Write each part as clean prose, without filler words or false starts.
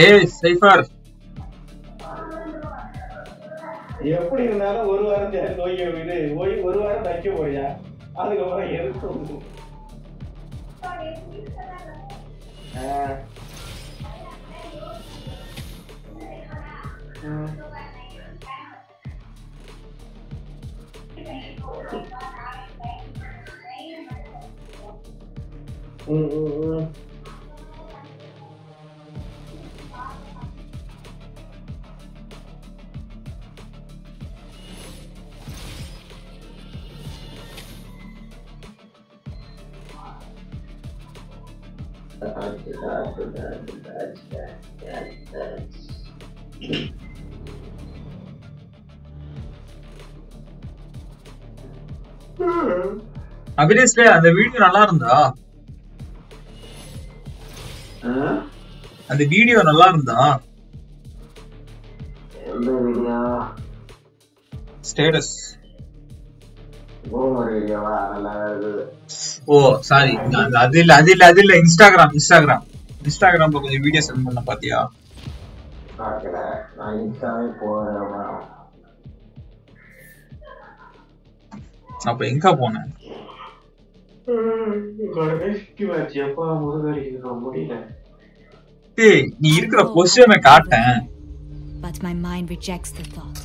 ஏய் சைஃபர் எப்படி இருந்தாலும் ஒரு வாரம் நோய்க்கு இது ஒரு வாரம் தைக்க போறியா அதுக்கப்புறம் எதுக்கு அபினேஷ்ல அந்த வீடியோ நல்லா இருந்தா? அந்த வீடியோ நல்லா இருந்தா? ஸ்டேட்டஸ் ஓ சாரி அது இல்ல இன்ஸ்டாகிராம்ல கொஞ்சம் வீடியோ சென்ட் பண்ண பாத்தியா? அப்ப எங்க போன? நீ இருக்கிற பொசிஷனை காட்டேன். But my mind rejects the thought.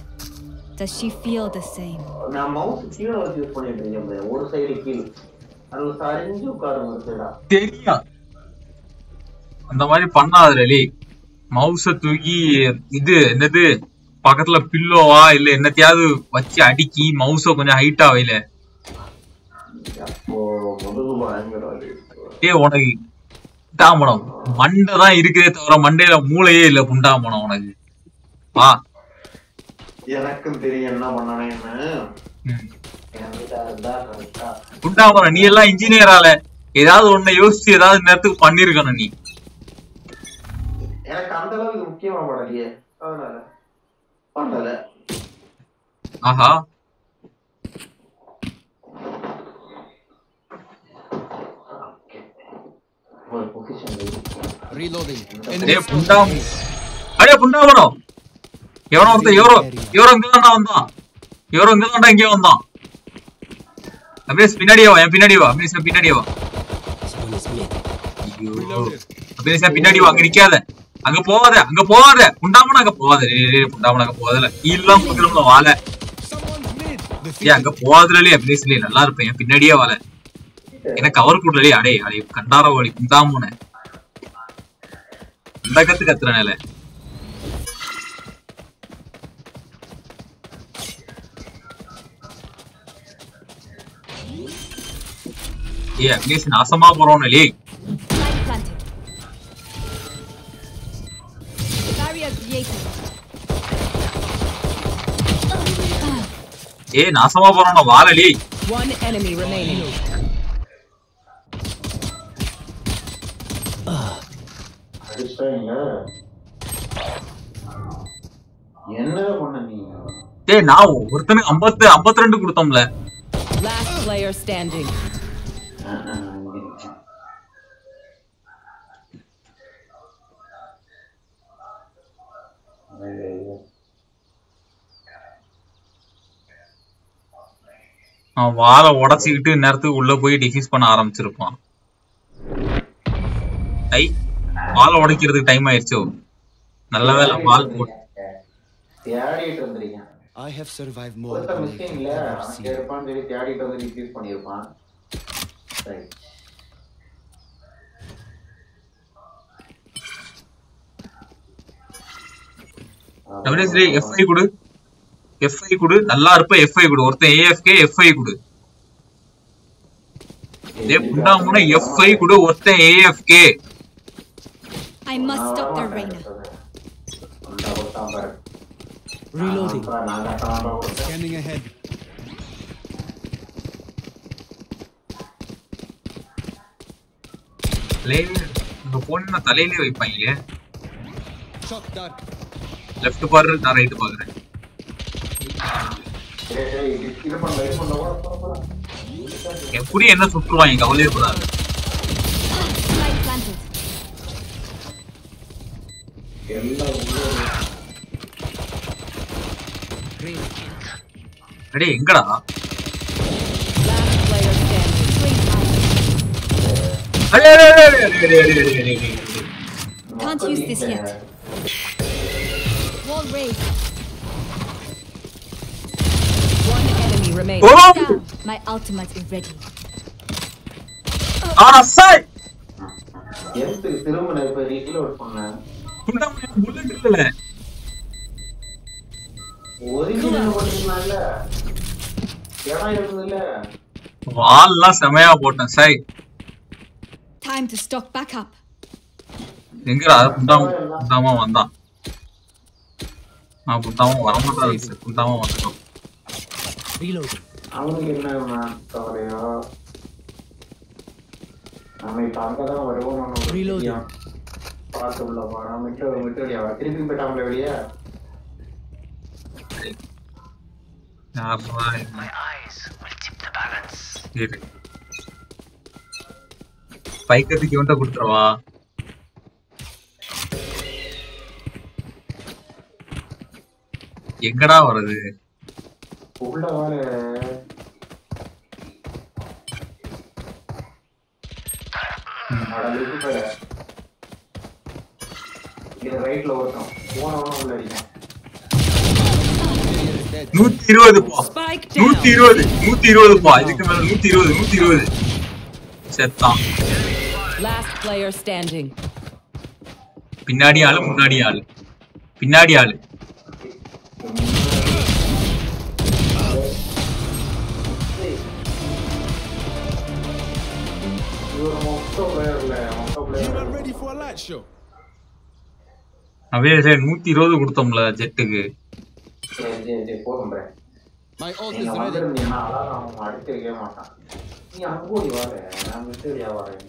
Does she feel the same? நான் மவுஸ் கீழ வச்சு யூஸ் பண்ணிட்டு இருக்கேன். ஒரு சைடு கீழ. அது சரிஞ்சு உட்காரும் ஒரு சைடா. தெரியும். அந்த மாதிரி பண்ணாதடா. மவுஸ தூக்கி இது என்னது பக்கத்துல பில்லோவா இல்ல என்னத்தையாவது வச்சு அடிக்கி மவுஸ கொஞ்சம் ஹைட்டா வைல. உனக்கு புண்டாமணம் மண்டை தான் இருக்குதே தவிர மண்டையில மூளையே இல்ல. புண்டாமணம் உனக்கு வா. எனக்கும் தெரியும் என்ன பண்ணனேன்னு. புண்டாமணம் நீ எல்லாம் இன்ஜினியரால ஏதாவது ஒண்ணு யோசிச்சு ஏதாவது நேரத்துக்கு பண்ணிருக்கணும் நீ. எனக்கு அந்த அளவுக்கு முக்கியமா படலையே அதனால பண்ணல. ஆஹா புண்டாமணம் எவனோ ஒருத்த இவரோ இங்கதான்டா வந்தான். இவரோ இங்கதான்டா இங்கே வந்தான். அப்படியே பின்னாடியே வா. என் பின்னாடி வா. அப்படியே பின்னாடியே வா. அப்படியே பின்னாடி வா. அங்க நிக்காத. அங்க போவாத புண்டாமணம் அங்க போவாத. புண்டாமணம் அங்க போவாதல கீழெல்லாம் கொடுக்கணும்ல வாழ. அங்க போவாதுல அப்படியே நல்லா இருப்பேன். என் பின்னாடியே வாழ. எனக்கு கவர் கூடலே அடே கண்டார வழி புண்டாமண இந்த கத்துறனால நாசமா போறோம்னே. நாசமா போறோம் வாழலி. என்ன பண்ண நீ? நான் ஒருத்தனுக்கு 52 கொடுத்தோம்ல. Last player standing. வாழை உடச்சிக்கிட்டு நேரத்துக்கு உள்ள போய் டிஃப்யூஸ் பண்ண ஆரம்பிச்சிருப்பான். வாழை உடைக்கிறதுக்கு டைம் ஆயிடுச்சோ. நல்ல வேலை வால் போட்டு தேடிட்டு வந்திருக்கேன். I have survived more than I can ever see. கேட்பான் சொல்லி தேடிட்டு வந்து டிஃப்யூஸ் பண்ணிருப்பான். ரைட் டபிள்யூஎஸ்டி எஃப்ஐ கொடு. எஃப்ஐ கொடு நல்லா இருப்ப. எஃப்ஐ கொடு. ஒருத்தன் ஏஎஃப்கே எஃப்ஐ கொடு. புண்டாமண எஃப்ஐ கொடு. ஒருத்தன் AFK. I must stop their Reina. Reloading. Scanning ahead. இந்த போன தலையிலே வைப்பாங்க. Shock dart. லெஃப்ட் பாரு நான் ரைட் பாக்குறேன். எப்படி என்ன சுற்றுவாங்க கவலையே கூடாது. அடே எங்கடா Last player standing. அடே Can't use this yet. Wall raised. One enemy remaining. Down. My ultimate is ready. ஆனா சாய் எதுக்கு திரும்ப இப்ப ரீலோட் பண்ணேன் புல்லட் இல்ல ஒரிஜினல் பண்ணீங்களால ஏடா இருக்குதுல வால்லாம் செமையா போட்டேன் Sai Time to stock back up. எங்கடா புண்டாமா வந்தான் நான் புண்டாமா வரமாட்டாரு புண்டாமா வந்துட்டோம் அவனுக்கு என்ன கவலையோ நம்ம இப்ப அங்கதான் வருவோம் பார்த்து உள்ள போறோம் விட்டு வெளியா திருப்பி போயிட்டாங்களே வெளியே பைக்கத்துக்கு இவன்ட்ட கொடுத்துருவா எங்கடா வருது உள்ள வர இது ரைட்ல ஓட்டும் போனவன உள்ள அடிக்கும் 120 போ 120 போ இதுக்கு மேல 120 செத்தான் Last player standing. பின்னாடி ஆளு முன்னாடி ஆளு பின்னாடி ஆளு அவே 120 கொடுத்தோம்ல ஜெட்டுக்கு My ult is ready. அடிக்கவே மாட்டான் நீ அங்க ஓடி வாங்க நான் விட்டு வெளியா வரேன்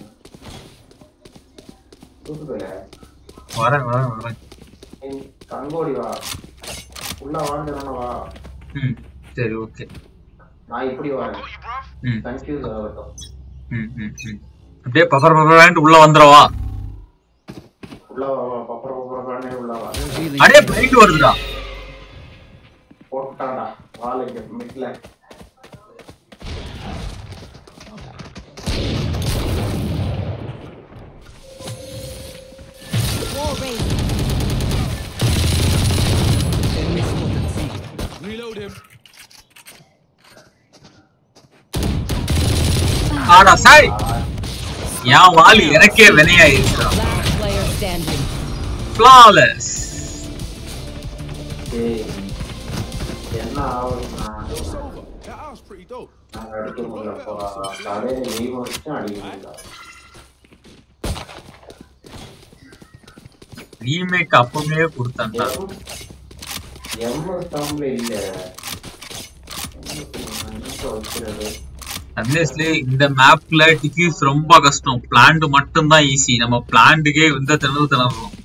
வரேன் அங்கோடி வா உள்ள வாழ்ந்துடணும் வா சரி ஓகே நான் இப்படி வரேன் கன்ஃபியூஸ் ஆகட்டும் அப்படியே பப்பர் உள்ள வந்துடவா உள்ள வா பப்பர் உள்ள வா அடே பிளைண்ட் வருதுடா போட்டாடா வால் இங்க மிட்ல Wall raised. Reload him. ஆடா சாய் யா வால் எனக்கே வினையாயிருச்சுடா Last player standing. flawless ஏய் என்ன ஆவுதுனா That was pretty dope. நான் அடிக்க முடியல போறா கடையில லீவ் வச்சு அடிக்க முடியல ரீமேக் அப்பவே கொடுத்தான்டா ஸ்டாம்ல இல்ல அட்லீஸ்ட்லி இந்த மேப்ல டிஃப்யூஸ் ரொம்ப கஷ்டம் பிளான்ட் மட்டும் தான் ஈஸி நம்ம பிளான்ட்டுக்கே இந்த திணறுறோம்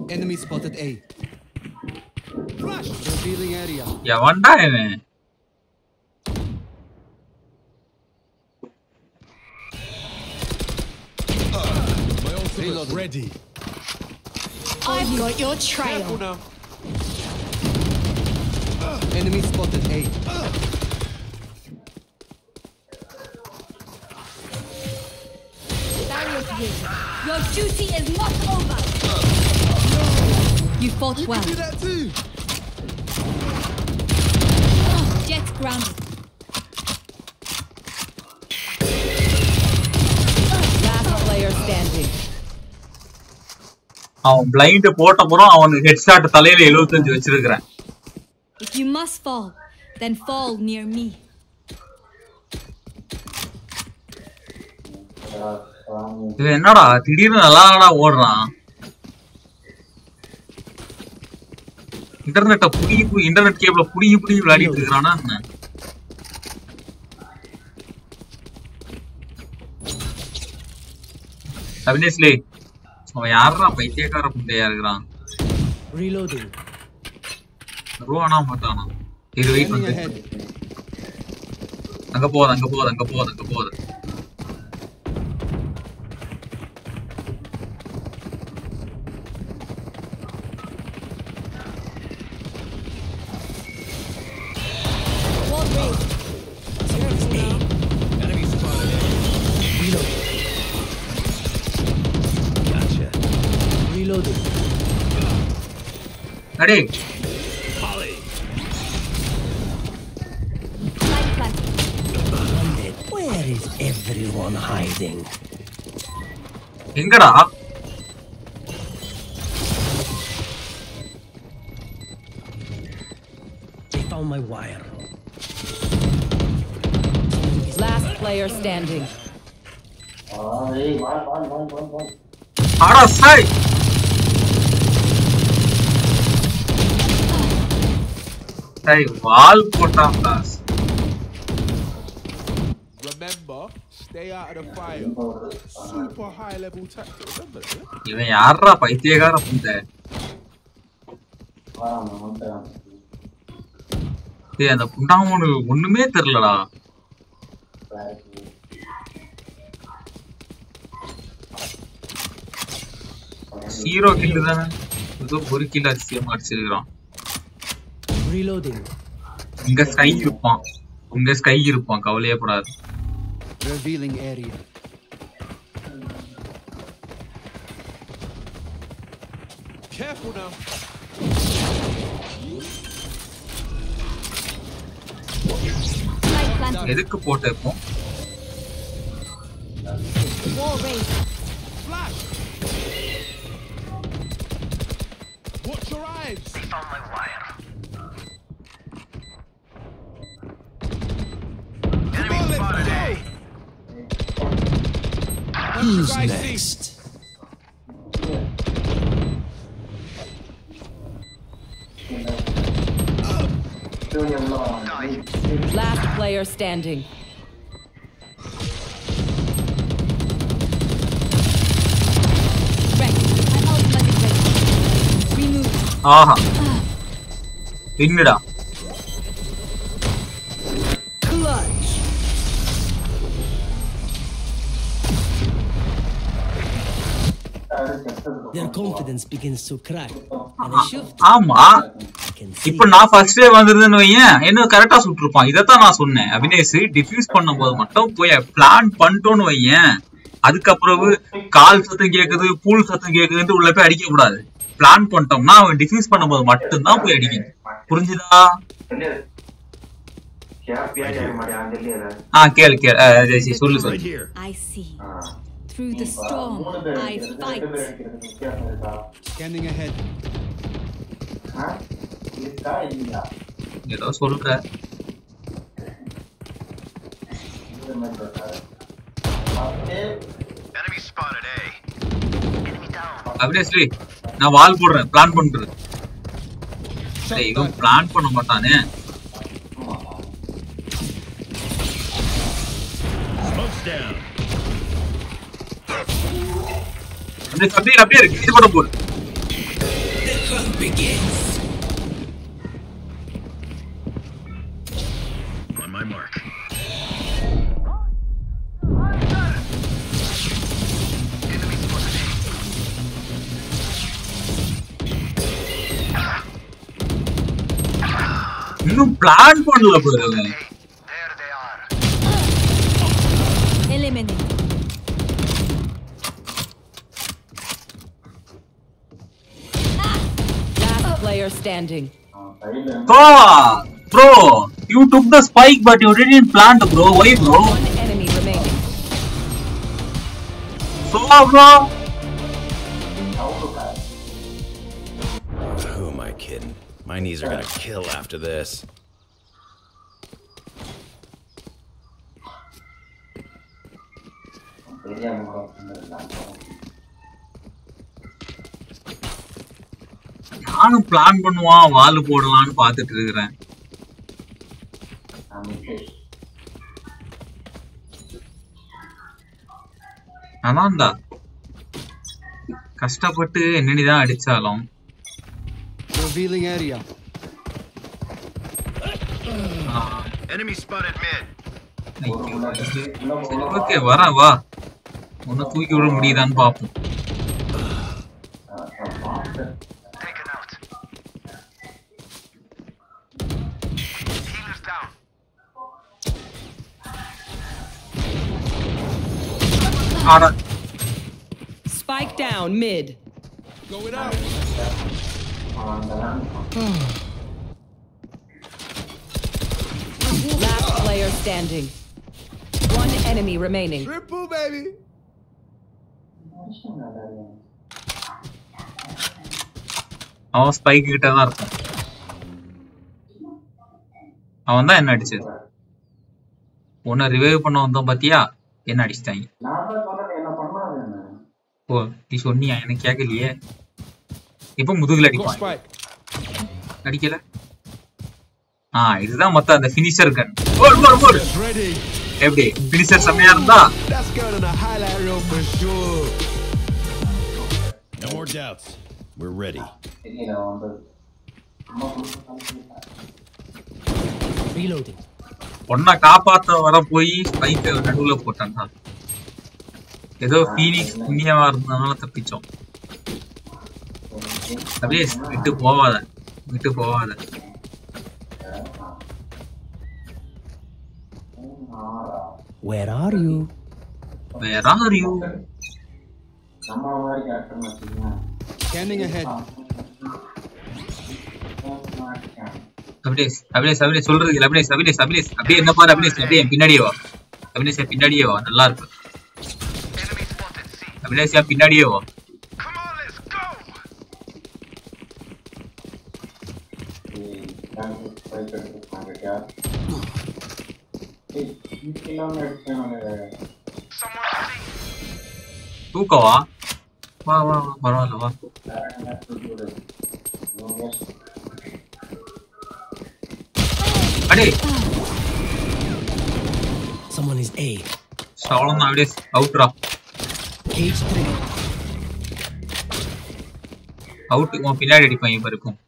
Enemy spotted A. Flash! Revealing area. எவன்டா இவன் My ultimate ready. I've got your trail. Careful now. Enemy spotted A. Barrier created. Your duty is not over. You fought well. Do that too. Jet grounded. Last player standing. அவன் blind போட்ட அப்புறம் அவனுக்கு headshot தலையில 75 வச்சிருக்கேன் If you must fall, then fall near me. இவன் என்னடா திடீர்னு நல்லா ஓடுறான் இன்டர்நெட்ட இன்டர்நெட் கேபிள புடிங்கி விளையாடிட்டு இருக்கானா என்ன அபினேஷ்லே அவன் யாரா பைத்தியக்கார புண்டையா இருக்கிறான் Reloading. ரூவானா மாட்டானா இது வெயிட் வந்து அங்க போகுது அங்க போகுது அங்க போகுது அங்க போகுது. Enemy spotted. Gotcha. Reloading. அடே Holly. Where is everyone hiding? எங்கடா? They found my wire. Last player standing. அடா சாய். டேய் வால் போட்டான் pass. Remember, stay out of the fire. Super high level tactic. Remember that? இவன் யாரா பைத்தியக்கார புண்டை. டேய் அந்த புண்டாமனு ஒண்ணுமே தெரியலடா. ஹீரோ கில் தானே. ஏதோ ஒரு கில் அதிசயமா அடிச்சிருக்கான். Reloading. இங்க ஸ்கை இருப்பான். இங்க ஸ்கை இருப்பான் கவலையே படாது. Revealing area. Careful now. Spike planted. எதுக்கு போட்டு இருப்போம்? Wall raised. Flash. Watch your eyes. Come on, let's go. Who's Guys, next? Last player standing. Ready. My ultimate is ready. Remove. Aha பின்னுடா. Clutch. Their confidence begins to crack. And I shift. ஆமா I can see. இப்ப நான் ஃபர்ஸ்டே வந்திருந்தேன்னு வையேன் என்ன கரெக்டா சுட்டுருப்பான். இதத்தான் நான் சொன்னேன். அபினேஷ் டிஃப்யூஸ் பண்ணும்போது மட்டும் போய் பிளான் பண்ணிட்டோன்னு வையேன். அதுக்கப்புறம் கால் சத்தம் கேக்குது பூல் சத்தம் கேக்குதுன்னு உள்ள போய் அடிக்க கூடாது. பிளான் பண்ணிட்டோம்னா அவன் டிஃப்யூஸ் பண்ணும்போது மட்டும்தான் போய் அடிக்கணும். புரிஞ்சுதா? கேளு கேளு ஜெயசி சொல்லு Right சொல்லு. here. I see. Through the storm, I fight. Scanning ahead. ஏதோ சொல்ற. அபினேஸ்லி நான் வால் போடுறேன் பிளான் பண்றேன். இவன் பிளான் பண்ண மாட்டானே. அப்படியே இருக்கு இது பண்ண போகுது. The hunt begins. On my mark. இன்னும் பிளான் பண்ணல போறது. Eliminate. Last player standing. Bro, you took the spike but you didn't plant, bro. Why, bro? One enemy remaining. So, bro. Who am I kidding? My knees are gonna kill after this. நானும் plan பண்ணுவான் வால் போடலாம்னு பாத்துட்டு இருக்கிறேன். அதான்டா கஷ்டப்பட்டு என்னடிதான் அடிச்சாலும். Revealing area. Enemy spotted mid. Okay வா உன்னை தூக்கி விட முடியுதான்னு பாப்போம். Spike down mid. Going out. Last player standing. One enemy remaining. Triple, baby. அவன் ஸ்பைக் கிட்ட தான் இருக்கான். அவன் தான் என்ன அடிச்சது. உன்னை ரிவைவ் பண்ண வந்தோம் பாத்தியா, என்ன அடிச்சிட்டாங்க. ஓ நீ சொன்னியா, எனக்கு கேட்கலையே. இப்ப முதுகுல அடிப்பான். அடிக்கல. இதுதான் மொத்த அந்த ஃபினிஷர் கன். ஓடு எப்படி ஃபினிஷர் செமையா இருந்தா. No more doubts. We're ready. Reloading. ஒன்னா காப்பாத்த வர போய் ஸ்பைக் நடுவுல போட்டான்டா. ஏதோ ஃபீனிக்ஸ் புண்ணியமா இருந்ததுனால தப்பிச்சோம். அப்படியே விட்டு போவாத. Where are you? Scanning ahead. அப்படியே சொல்றது இல்ல. அப்படியே என்ன பாரு. அப்படியே பின்னாடியே வா. நல்லா இருக்கு. பின்னாடியே வா. தூக்கவா? வா பரவாயில்ல வா. அடே Someone is A. அவ்வளவுதான். அப்படியே அவுட்ரா. Cage 3. அவுட். பின்னாடி அடிப்பாங்க இப்ப இருக்கும்.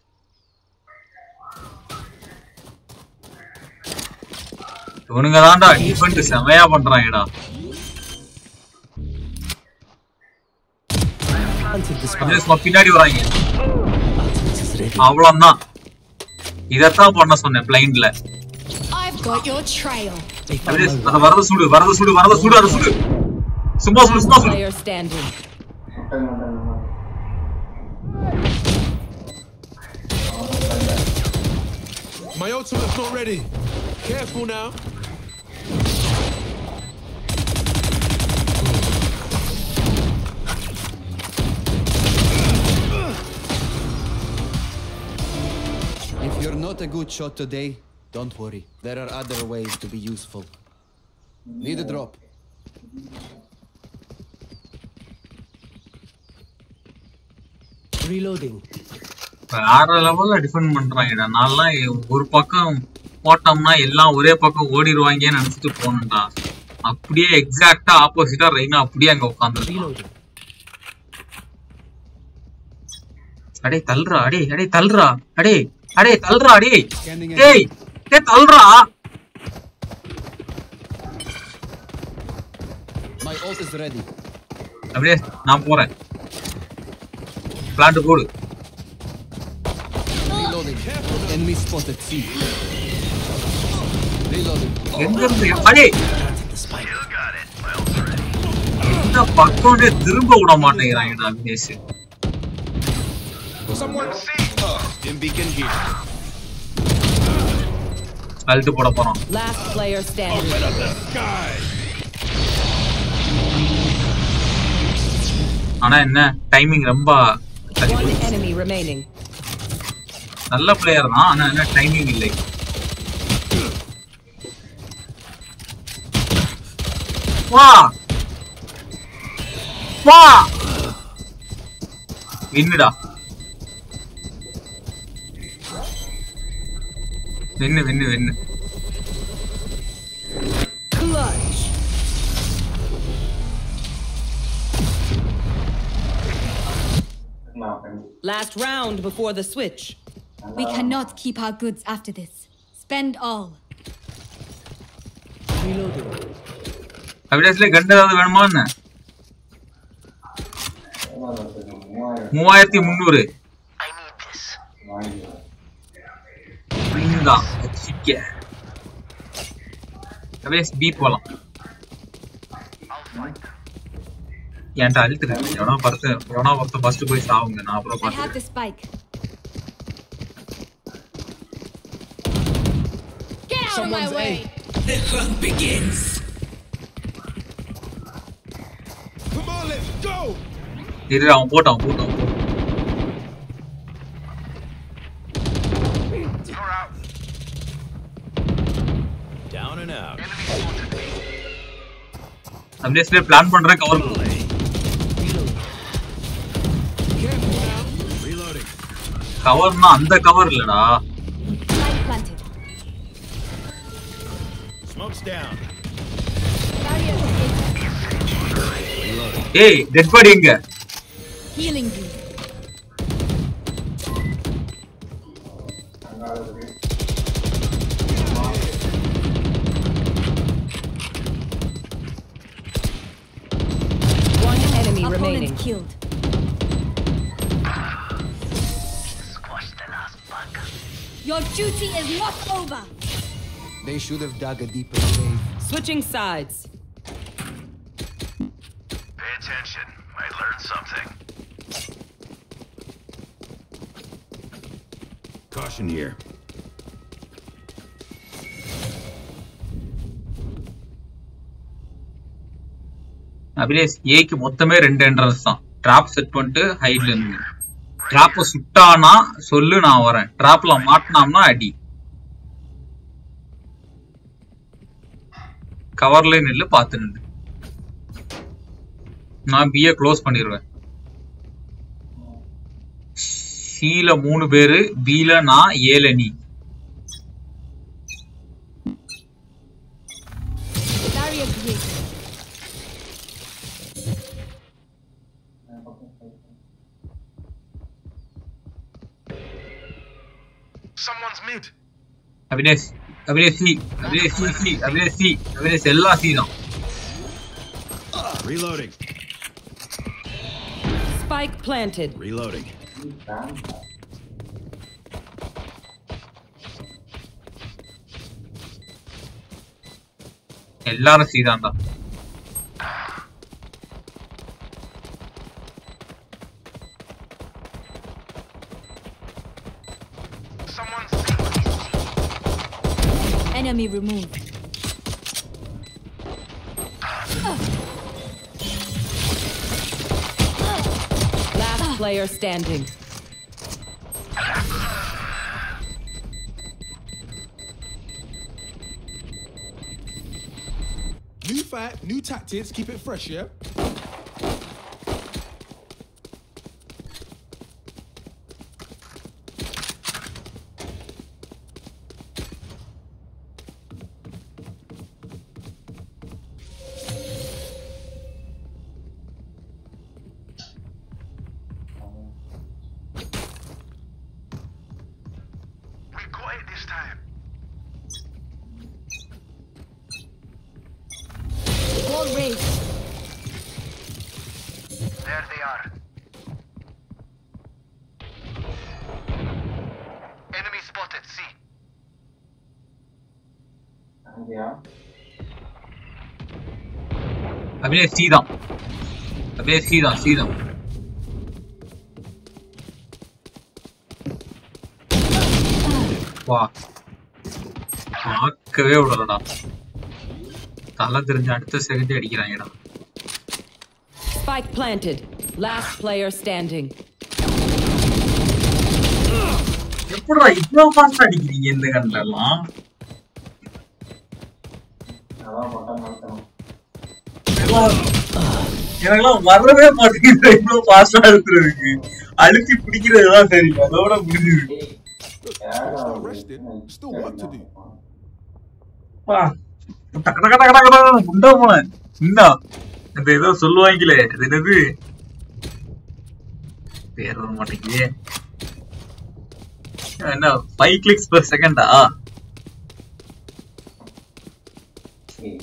இவனுங்க தான்டா டிஃபெண்ட் செமையா பண்றாங்கடா. பின்னாடி வராங்க. அவ்வளவுதான். இதத்தான் பண்ண சொன்னேன் பிளைண்ட்ல. வரத சுடு. சும்மா சுடு. My ultimate's not ready. Careful now. If you're not a good shot today, don't worry. There are other ways to be useful. Need a drop. Reloading. வேற லெவல்ல டிஃபெண்ட் பண்றாங்கடா. நான்லாம் ஒரு பக்கம் போட்டோம்னா எல்லாம் ஒரே பக்கம் ஓடிடுவாங்கன்னு நினைச்சிட்டு போனேன்டா. அப்படியே எக்ஸாக்டா ஆப்போசிட்டா ரெய்னா அப்படியே அங்க உட்கார்ந்து. அடே தள்ளுறா. டேய் தள்ளுறா. My ult is ready. அப்படியே நான் போறேன். பிளான்ட் போடு. Reloading. Enemy spotted C. Reloading. அடே இந்த பக்கோடே திரும்ப விட மாட்டேங்கிறாங்கடா Vinesh. Dim beacon here. Ult போட போறோம். Last player standing. Open up the sky. ஆனா என்ன டைமிங் ரொம்ப One enemy remaining. நல்ல பிளேயர் தான். ஆனா என்ன டைமிங் இல்லை. வா வின்னுடா. வின்னு. Clutch. Last round before the switch. We cannot keep our goods after this. Spend all. அபிடேஸ்ல கன் ஏதாவது வேணுமா என்ன? 3300 இந்தா வச்சிக்க. அபிடேஸ் பி போலாம். ஏன்டா அழுத்துக்கு எவனா ஒருத்த ஃபர்ஸ்ட் போய் சாவுங்க, நான் அப்புறம் I have பாத்து. the spike. Get out of my way. The hunt begins. Come on, let's go. இரு அவன் போட்டான். Down and out. அபிடேஸ்ல பிளான் பண்றேன் கவர் பண்ணு. Reloading. கவர்னா அந்த கவர் இல்லடா. Spike planted. Smoke's down. Barrier Reloading. ஏய் டெட் பாடி எங்க? healing you. One enemy Opponent remaining. killed. Your duty is not over. They should have dug a deeper grave. Switching sides. Pay attention. Might learn something. Caution here. Abilesh ஏக்கு மொத்தமே 2 entrance தான். Drop set பண்ணிட்டு ஹைட்ல இருந்து ட்ராப்ப சுட்டானா சொல்லு, நான் வரேன். ட்ராப்ல மாட்டினாம்னா அடி. கவர்ல நில்லு, பாத்து நின்று. நான் பிஏ க்ளோஸ் பண்ணிடுவேன். சில 3 பேரு, பில நான், ஏல நீ. Barrier created. Someone's mid. Abilesh C, எல்லாம் சி தான். Reloading. Spike planted. Reloading. எல்லாரும் சி தான்டா. Enemy removed. Last player standing. New fight, new tactics. Keep it fresh, yeah. Wall raised. There they are. Enemy spotted. See. Abilesh C தான். வா, பார்க்கவே விடலடா. தலை தெரிஞ்ச அடுத்த second அடிக்கிறாங்கடா. Spike planted. Last player standing. எப்படிடா இவ்வளவு ஃபாஸ்டா அடிக்கிறீங்க இந்த கண்ல எல்லாம்? எனக்கெல்லாம் வரவே மாட்டேங்குது இவ்வளவு ஃபாஸ்டா இருக்கிறதுக்கு. அழுத்தி பிடிக்கிறதுதான் சரி, அதோட முடிஞ்சுது. Still rested. Still work to do. குண்டா போனேன். இந்த ஏதோ சொல்லுவாங்களே, அது என்னது பேர் வர மாட்டேங்குது. என்ன 5 clicks per second? Barrier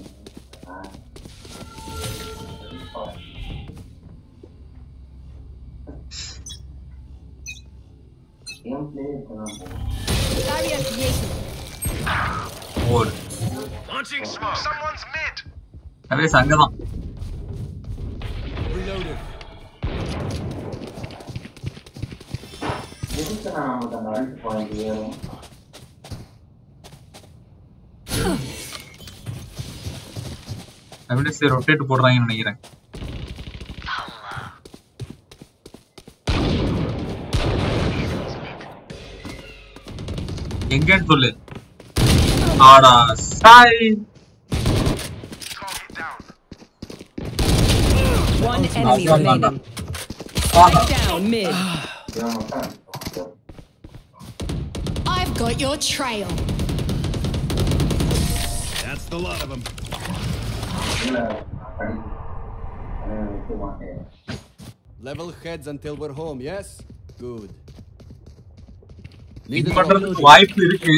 created. ஓடு. Launching smoke. Someone's mid. அப்படியே சங்கதான். Reloaded. அப்படியே ரொட்டேட் போடுறாங்கன்னு நினைக்கிறேன். எங்கன்னு சொல்லு. ஆடா Sai. One enemy remaining. Spike down mid. I've got your trail. That's the lot of them. Level heads until we're home, yes? Good. இது பண்றதுக்கு வாய்ப்பு இருக்கு.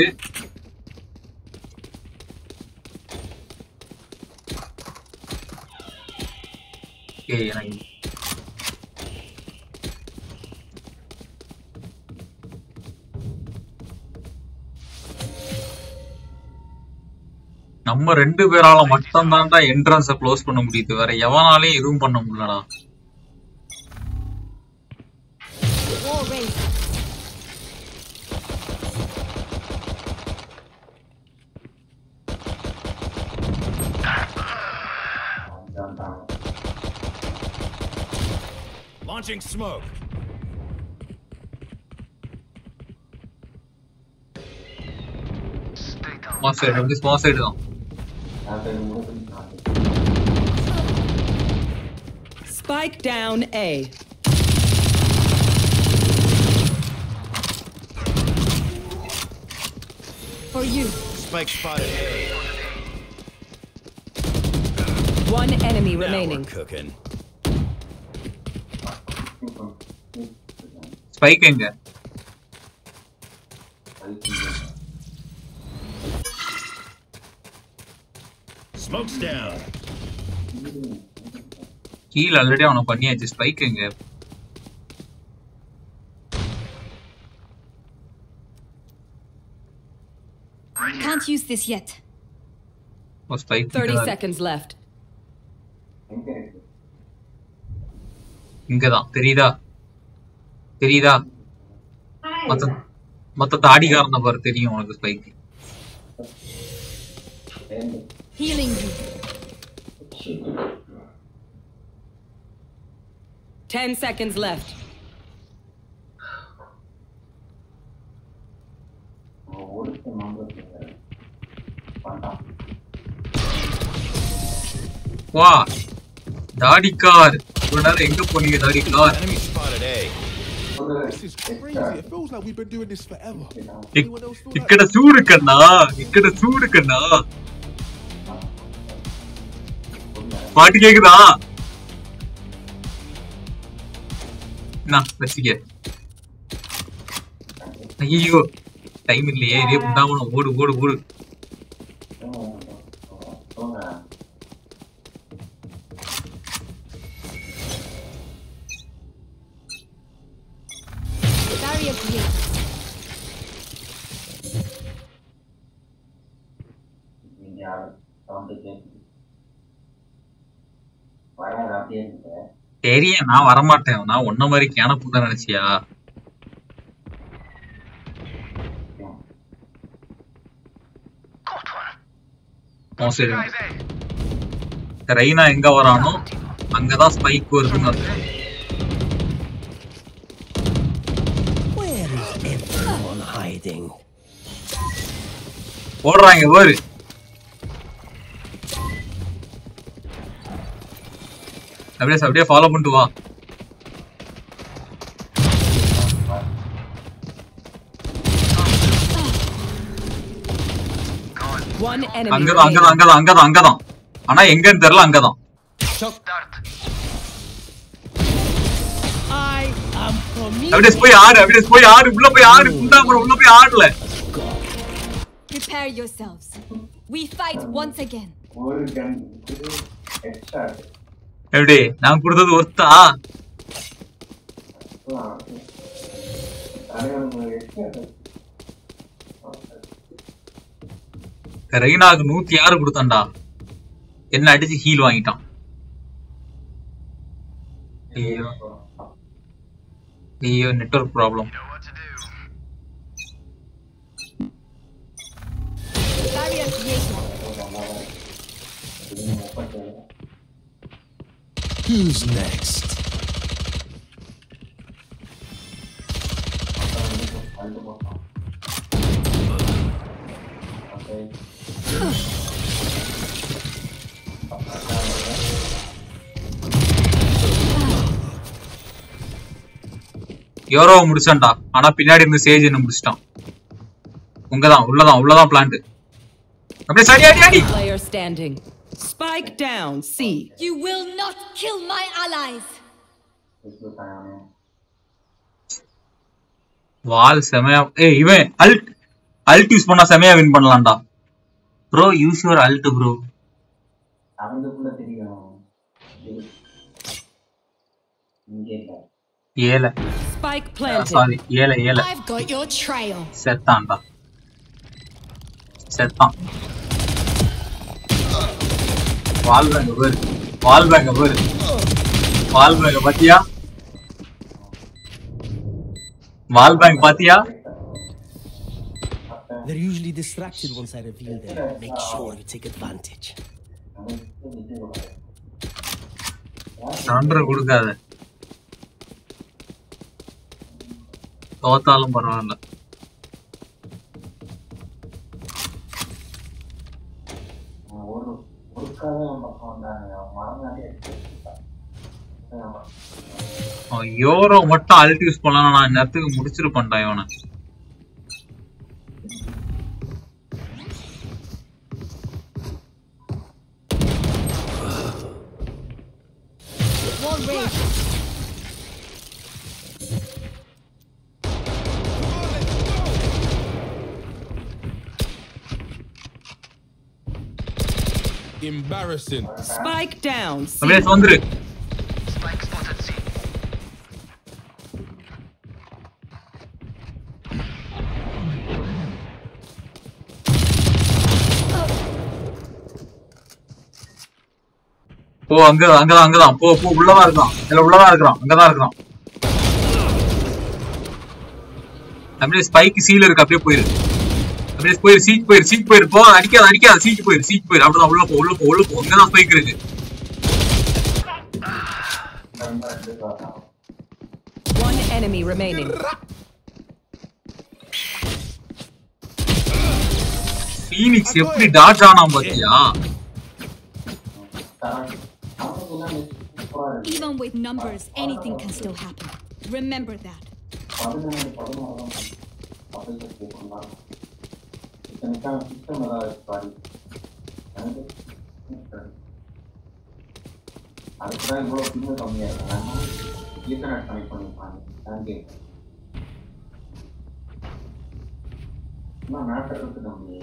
நம்ம 2 பேரால மட்டும் தான்டா என்ட்ரன்ஸை க்ளோஸ் பண்ண முடியுது, வேற எவனாலையும் எதுவும் பண்ண முடியலடா. Launching smoke. Small side, அப்படி small side தான். Spike down A. For you. Spike spotted A. One enemy Now remaining. we're cooking. Spike எங்க? Smoke's down. கீழ ஆல்ரெடி அவன பண்ணியாச்சு. ஸ்பைக் எங்க? Can't use this yet. Oh spike 30 seconds left. இங்கதான். தெரியுதா? தெரியுதா? மத்த தாடிகாரன பாரு, தெரியும் உனக்கு spike. Healing you. 10 seconds left. வா தாடிக்கார், இவ்வளவு நேரம் எங்க போனீங்க தாடிக்கார்? Enemy spotted A. This is crazy. It feels like we've been doing this forever. Anyone else feel like ఇక్కడ చూడు కన్నా, ఇక్కడ చూడు కన్నా. பாட்டு கேக்குதா? நான் வச்சுக்க. ஐயோ டைம் இல்லையே, இதே புண்டாமணும். ஓடு ஓடு ஓடு. Barrier created. தெரியும் நான் வரமாட்டேன். நான் ஒன்ன மாதிரி கேன புண்டா நினைச்சியா? ரெய்னா எங்க வரானோ அங்கதான் ஸ்பைக் வருதுன்னு அர்த்தம். Where is everyone hiding? ஓடுறாங்க பாரு. அப்படியே ஃபாலோ பண்ணிட்டு வா. One enemy அங்கதான் remaining. அங்கதான் அங்கதான் அங்கதான். ஆனா எங்கன்னு தெரியல. அங்கதான். I am coming. அப்படியே போய் ஆடு, அப்படியே போய் ஆடு, உள்ள போய் ஆடு. புண்டாம உள்ள போய் ஆடல. Prepare yourselves. We fight once again. ஒரு கன் எக்ஸ்ட்ரா எப்படி நான் கொடுத்தது ஒர்த்தா? ரெய்னாக்கு 106 கொடுத்தான்டா, என்ன அடிச்சு ஹீல் வாங்கிட்டான். ஐயோ நெட்வொர்க் ப்ராப்ளம். Who's next? யோரோ முடிச்சான்டா, ஆனா பின்னாடி இருந்து சேஜ் என்ன முடிச்சிட்டான். உங்கதான் உள்ளதான் பிளான்ட். அப்படியே சரி அடி அடி. Player standing. Spike down. C. You will not kill my allies. வால் செமையா. ஏய் இவன் அல்ட் யூஸ் பண்ணா செமையா வின் பண்ணலாம்டா. Bro use your ult bro. அவனுக்குள்ள தெரியும். ஏல Spike planted. சாரி ஏல I've got your trail. செத்தான்டா. வால் பேங்க பாத்தியா? வால் பேங்க் பாத்தியா? They're usually distracted once I reveal them. Make sure you take advantage. சண்டை கொடுக்காத, தோத்தாலும் பரவாயில்ல. யோரோ மட்டும் அல்ட் யூஸ் பண்ணலாம், நான் நேரத்துக்கு முடிச்சிருப்பேன்டா இவனை. Embarrassing. Spike down. அப்படியே வந்துரு. Spike spotted C. போ அங்கதான் போ உள்ளதா இருக்கான். அங்கதான் இருக்கான். அப்படியே ஸ்பைக் சீல இருக்கு, அப்படியே போயிரு. சீக் போயிரு. போ அடிக்காத சீக் போயிரு. அப்படிதான் உள்ள போ. அங்கதான் ஸ்பைக் இருக்கு. One enemy remaining. ஃபீனிக்ஸ் எப்படி டாட் ஆனா பாத்தியா? Even with numbers, anything can still happen. Remember that. அதுக்குதான் இவ்வளவு பின்ன கம்மியா இருக்காங்க. ஈத்தர்நெட் கனெக்ட் பண்ணிருப்பாங்க. தேங்க்யூ. இன்னும் மேட்டர் இருக்கு தம்பி.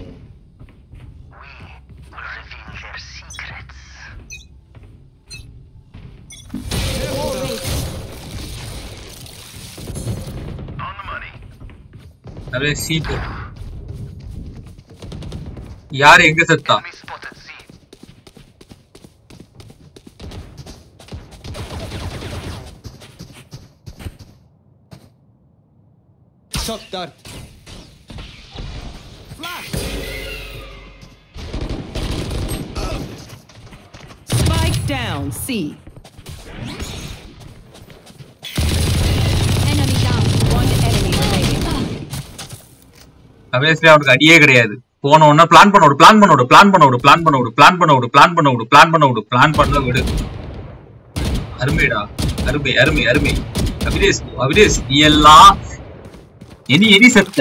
அரே சீட் யார் எங்க செத்தா? Shock dart. Spike down. C. Enemy down. One enemy remaining. obviously அவனுக்கு அடியே கிடையாது. போன உடனே பிளான் பண்ண விடு. அருமைடா, அருமை. அபிரேஷ் நீ எல்லாம் எனி செத்த.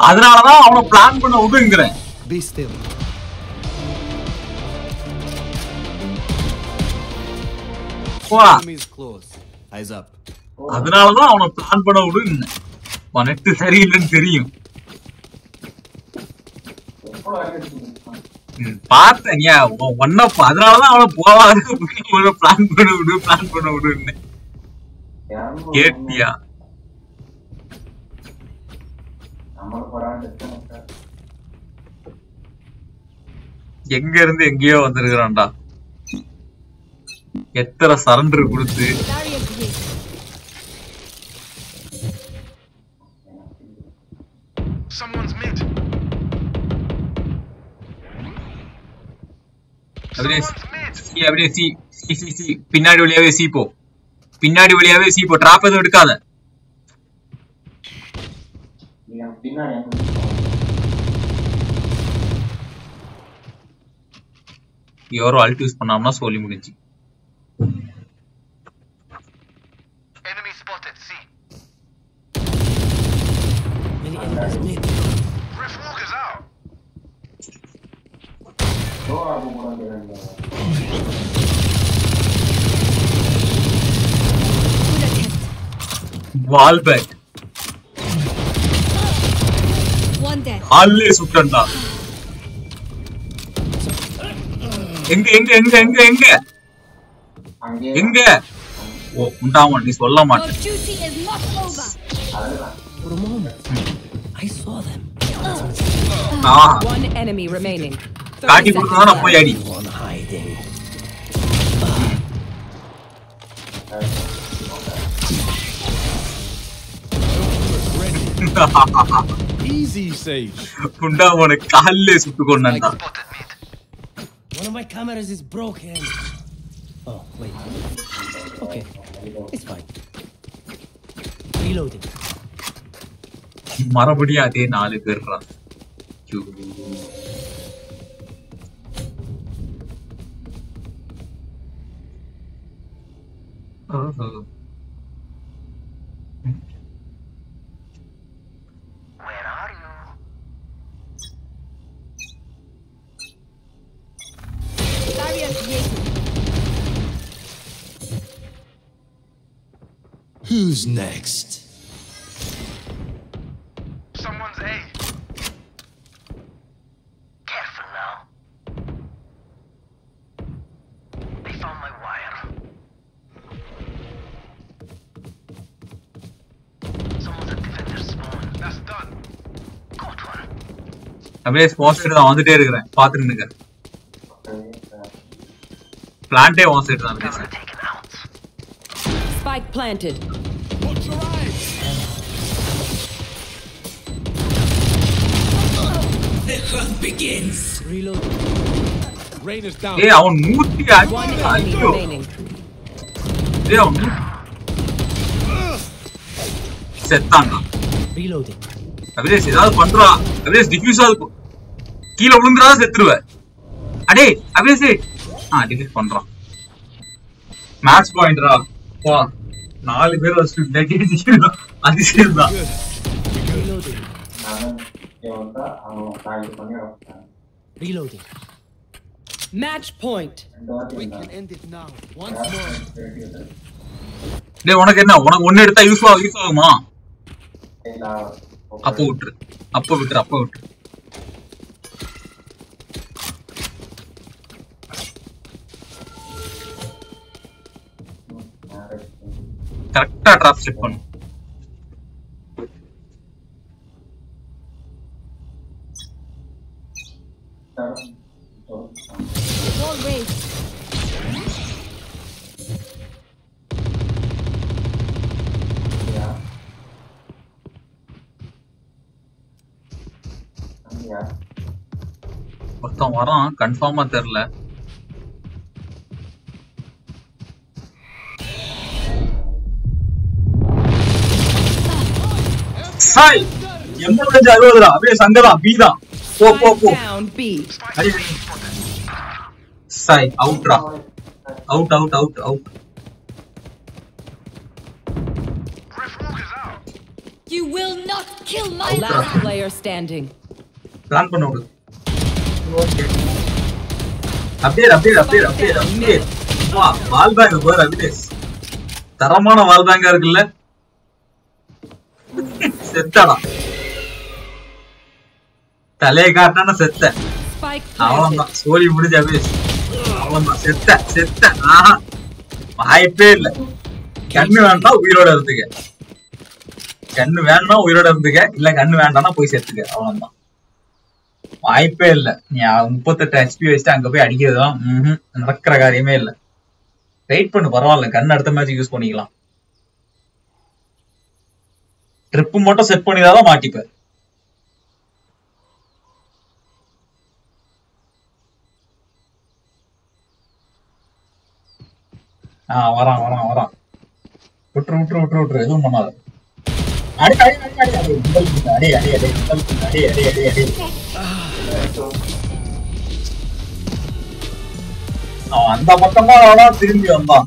அதனாலதான் அவனை பிளான் பண்ண விடுங்கிறேன். Be still. Enemies close. Eyes up. அதனாலதான் அவனை பிளான் பண்ண விடுங்க. நெட்டு சரியில்லைன்னு தெரியும். பார்த்தேன் நீ ஒன்ன அதனாலதான் அவனை போவாது பிளான் பண்ண விடுன்னு கேட்டியா? எங்க இருந்து எங்கேயோ வந்திருக்கிறான்டா. எத்தனை சரண்டர் கொடுத்து பின்னாடி வழியாவே சீப்போ, பின்னாடி வழியாவே சீப்போ. டிராப் எதுவும் எடுக்காத. யாரோ அல்ட் யூஸ் பண்ணாமனா சொல்லி முடிஞ்சு. Enemy spotted. C. Many enemies mid. Rift walkers out. வால் பேக் One dead. ஆல்லே சுட்டண்டா. எங்க எங்க எங்க எங்க எங்க எங்க? ஓ உண்டாமா, நீ சொல்ல Your மாட்டே. duty is not over. For a moment, I saw them. One enemy remaining. காட்டி கொடுத்தா நான் போய் அடி. One hiding. Easy Sage. உண்டாமோன கால்லே சுட்டு கொண்டான்டா. One of my cameras is broken. Oh, wait. Okay. It's fine. Reloading. மறுபடியும் அதே 4 பேர்ரா. Where are you? Barrier created. Who's next? Someone's A. Careful now. They found my wire. Someone's at defender's spawn. That's done. Got one. அப்படியே spot side தான் வந்துட்டே இருக்கறேன். பாத்துட்டு நிங்க. பிளான்ட்டே one side தான் இருக்கு. Taken out. Spike planted. Watch your eyes. The hunt begins. Reloading. Rain is down. ஏய் அவன் 105. One enemy ஐயோ. remaining. ஏய் அவன் செத்தான்டா. Reloading. அப்படியே ஏதாவது பண்றா. அப்படியே டிஃப்யூஸ் ஆகுது. கீழ விழுந்துறா செத்துருவ. அடே அப்படியே டிஃப்யூஸ் பண்றான். மேட்ச் பாயிண்ட்ரா. வா 4 பேர் வச்சு டெக்கிடிச்சிரா. அதிசயம்டா. Reloading. Reloading. Match point. We can end it now. Once more. டேய் உனக்கு என்ன? உனக்கு ஒன்னு எடுத்தா யூஸ் ஆகுமா? அப்ப விட்டுரு. கரெக்டா டிராப் செட் பண்ணு. Wall raised. ஒருத்தன் வரான், கன்ஃபார்மா தெரியல. சாய் 85-60 அப்படியே சங்கதான் பி தான். போ Down B. சாய் அவுட்ரா. Out. Rift walkers out. You will not kill my Last player standing. Plan பண்ண விடு. ஓகே அப்படியே வா. வால் பேங்க் பாரு அபினேஷ். தரமான வால் பேங்கா இருக்குல்ல. செத்தாடா. தலையை காட்டினா செத்த. Spike அவ்வளவுதான் planted. சோழி முடிஞ்ச அபிஷ். அவ்வளவுதான் செத்த. வாய்ப்பே இல்ல. கண்ணு வேண்டா உயிரோட இருந்துக்க. கண்ணு வேணும்னா உயிரோட இருந்துக்க, இல்ல கண்ணு வேண்டாம்னா போய் செத்துக்க. அவ்வளவுதான். வாய்ப்பே இல்ல. நீ 38 HP வச்சுட்டு அங்க போய் அடிக்கிறதுதான் நடக்கிற காரியமே இல்ல. வெயிட் பண்ணு, பரவாயில்ல. கண் அடுத்த மேட்ச் யூஸ் பண்ணிக்கலாம். ட்ரிப் மட்டும் செட் பண்ணிதான் மாட்டிப்ப. வரான். விட்டுரு எதுவும் பண்ணாத. அடி. அவன் அந்த பக்கமா திரும்பி வந்தான்.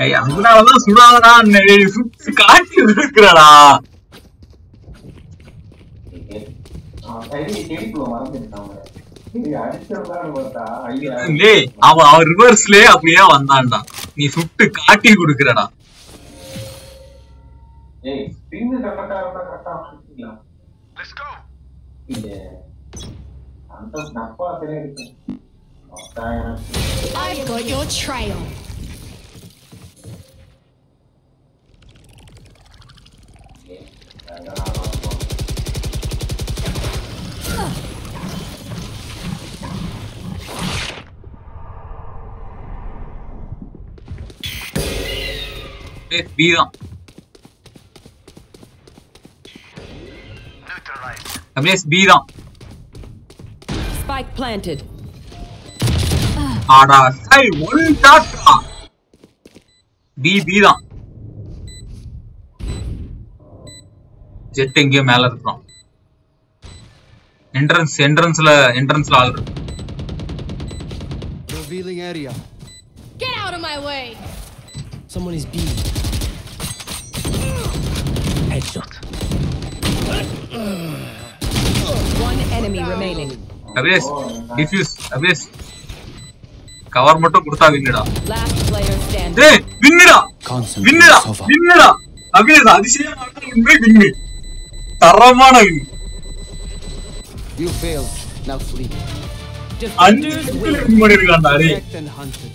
அதனாலதான் சுடாதடா சுத்தி காட்டி இருக்கிறாடா. அவன் ரிவர்ஸ்லயே அப்படியே வந்தான்டா. நீ சுட்டு காட்டி குடுக்கிறடா. I've got your trail. பீதான் பீதான். Spike planted. ஆடா சை ஒன் ஷாட்டா. பீதான். ஜெட் எங்கேயோ மேல இருக்கான். என்ட்ரன்ஸ்ல ஆள் இருக்கு. Revealing area. Get out of my way. Someone is B. Headshot. One enemy remaining. Abish diffuse. Abish cover மட்டும் கொடுத்தா வின்னுடா. Last player standing. டேய் வின்னுடா. அபிஷ் அதிசயமான உண்மை வின்னு. தரமான வின்னு. You failed. Now flee. Defenders win. Protect and hunted.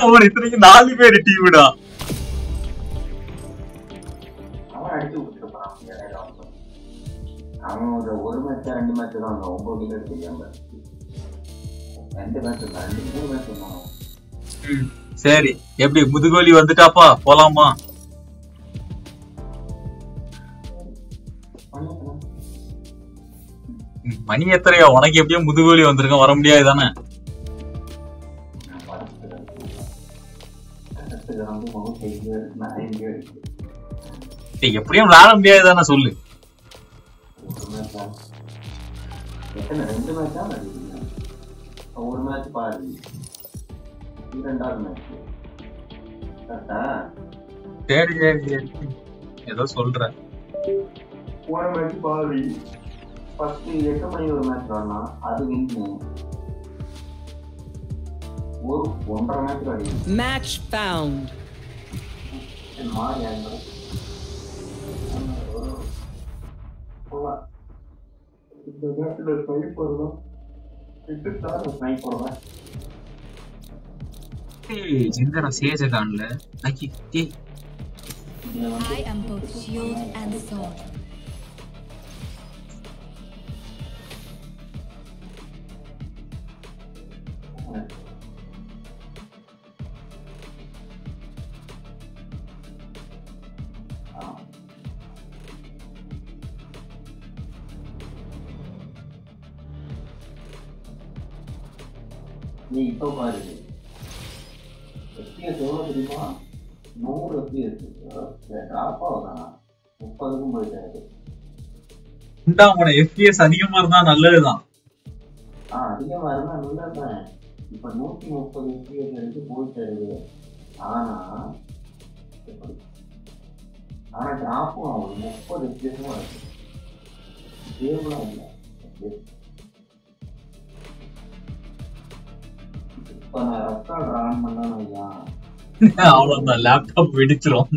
அவன் இத்தனைக்கு 4 பேர் டீம்டா. அவன் ஒரு மேட்ச் 2 மேட்ச் தான் 9 பேர் தெரியாம 2 மேட்ச் 3 மேட்ச் சொன்னான். சரி எப்படி முதுகோலி வந்துட்டாப்பா போலாமா? மணி எத்தனையா? உனக்கு எப்படியும் முதுகோலி வந்திருக்க, வர முடியாது தானே? எப்படியும் விளையாட முடியாது தானே சொல்லு. 2 மேட்ச் தான் ஒரு மேட்ச் பாரு, 2வது மேட்ச். சரி ஏதோ சொல்ற. ஒரு மேட்ச் பாரு, ஃபர்ஸ்ட் 8 மணி ஒரு மேட்ச் வரனா அது வின்னு. ஒரு 1.5 மேட்ச் வரை Match found. மாறியாங்க. இந்த மேட்ச்ல ஸ்னைப்பர் தான் இட்டுட்டான ஸ்னைப்பர் தான். எங்கடா சேஜ காணல. I am both shield and sword. நீ இப்போ பாரு FPS எவ்வளோ தெரியுமா? 100 FPS ட்ராப் ஆகுதானா? 30க்கும் போயிட்டாரு. FPS அதிகமா இருந்தா நல்லதுதான். அதிகமா இருந்தா நல்லதுதான். இப்ப 130 FPS வரைக்கும் போயிட்டாரு. ஆனா ட்ராப்பும் ஆகும் 30 FPSமும் இருக்கு. ஸ்டேபிளா இல்லை. இப்ப நான் ரெக்கார்ட் ஆன் பண்ணானு ஐயா அவ்வளவுதான் லேப்டாப் வெடிச்சிரும்.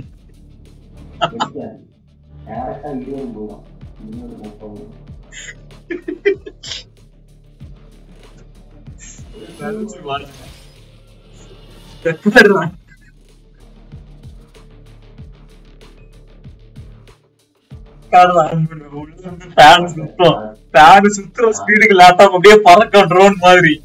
டேரக்டா இதே போதும் இன்னொரு போகும். சுத்துற ஸ்பீடுக்கு லேப்டாப் அப்படியே பறக்கும் ட்ரோன் மாதிரி.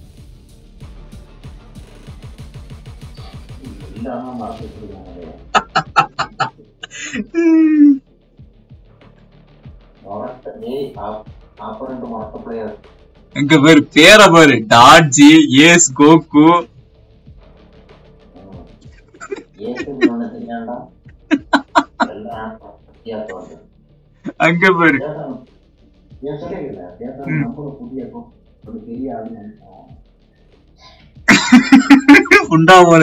எங்க பேரு பேர பாரு டாட்ஜி ஏஸ் கோகு அங்க பேரு உண்டா போல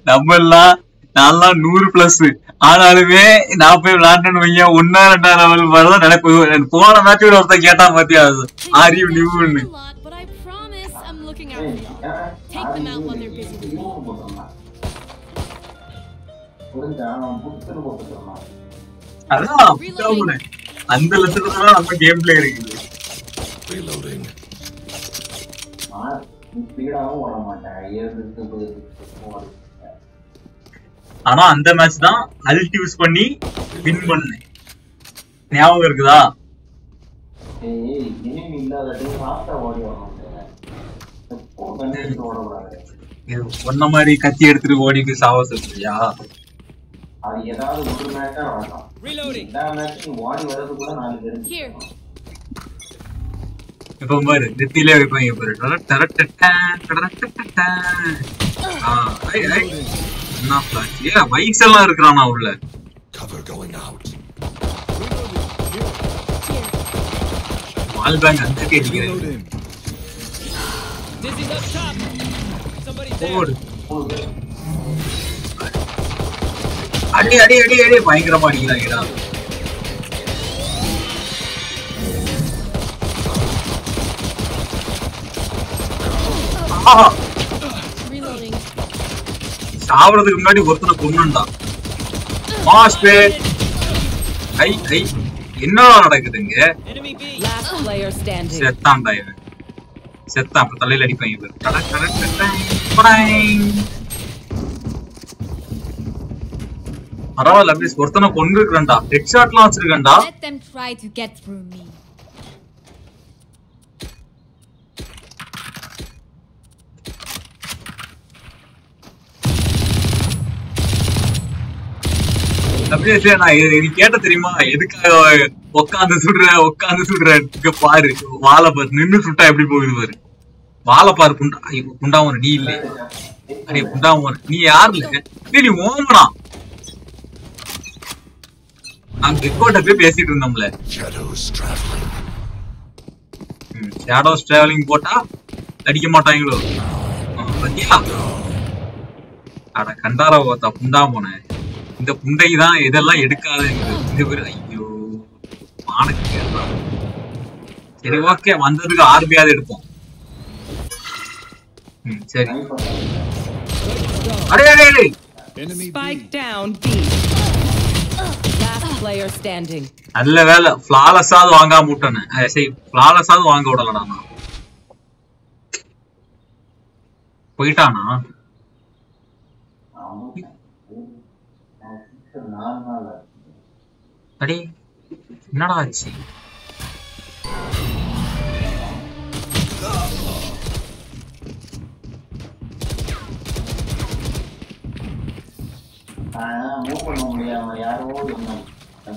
நம்ம எல்லாம் நான்லாம் 100+ ஆனாலுமே நான் போய் விளையாண்டேன்னு வையா 1 2 லெவல் மாதிரிதான் நினைப்பு. போன மேட்ச் ஒருத்தன் கேட்டா பாத்தியா ஆரியு நிவுன்னு அதான் அந்த லட்சத்துல நம்ம கேம் பிளே இருக்குது. ஆனா அந்த மேட்ச் தான் அல்ட் யூஸ் பண்ணி வின் பண்ணேன். ஞாபகம் இருக்குதா? ஒன்ன மாதிரி கத்தி எடுத்துட்டு ஓடிக்கு சாவ சொல்றியா? அது ஏதாவது ஒரு மேட்சா நடக்கும். எல்லா மேட்சும் ஓடி வரது கூட 4 பேர். இப்ப பாரு நெத்திலே வைப்பாங்க பாரு. என்ன ஃபிளாஷ்? ஏ வைக்ஸ் எல்லாம் இருக்கறானா உள்ள. Cover going out. Wall bank அந்த கேட்டிங்க. ஓடு. அடி அடி அடி அடி பயங்கரமா அடிக்கிறாங்கடா. சாவறதுக்கு முன்னாடி ஒருத்தனை கொன்னுண்டா. மாஸ்பே ஐ ஐ என்ன நடக்குதுங்க? செத்தான்டா இவன். செத்தான் அப்ப தலையில அடிப்பாங்க இவன். பரவாயில்ல ப்ளீஸ் ஒருத்தனை கொன்னுருக்கேன்டா. Head ஷாட்லாம் வச்சிருக்கேன்டா. Let them try to get through me. அப்படியே நான் இது கேட்ட தெரியுமா? எதுக்காக உட்காந்து சுடுறேன் இங்க பாரு. வாழை பாரு நின்னு சுட்டா எப்படி போகுது பாரு. வாழை பாரு புண்டாவன நீ இல்லை. அடே புண்டாவன நீ யாருல? நீ ஓமனா நாங்க ரெக்கார்ட போய் பேசிட்டு இருந்தோம்ல. ஷேடோஸ் டிராவலிங் போட்டா அடிக்க மாட்டாங்களோ? பத்தியா? அட கண்டாரா பார்த்தா புண்டா போன. இந்த புண்டை தான் இதெல்லாம் எடுக்காதுங்கிறது. இந்த பேரு ஐயோ மானுக்கு. சரி ஓகே வந்ததுக்கு ஆர்பியாவது எடுப்போம். சரி அடே அடே அடே Spike down B. Last player standing. நல்ல வேலை ஃப்ளாலஸாவது வாங்காம விட்டேன். சரி ஃப்ளாலஸாவது வாங்க விடலடா. நான் போயிட்டானா? அடே என்னடா ஆச்சு?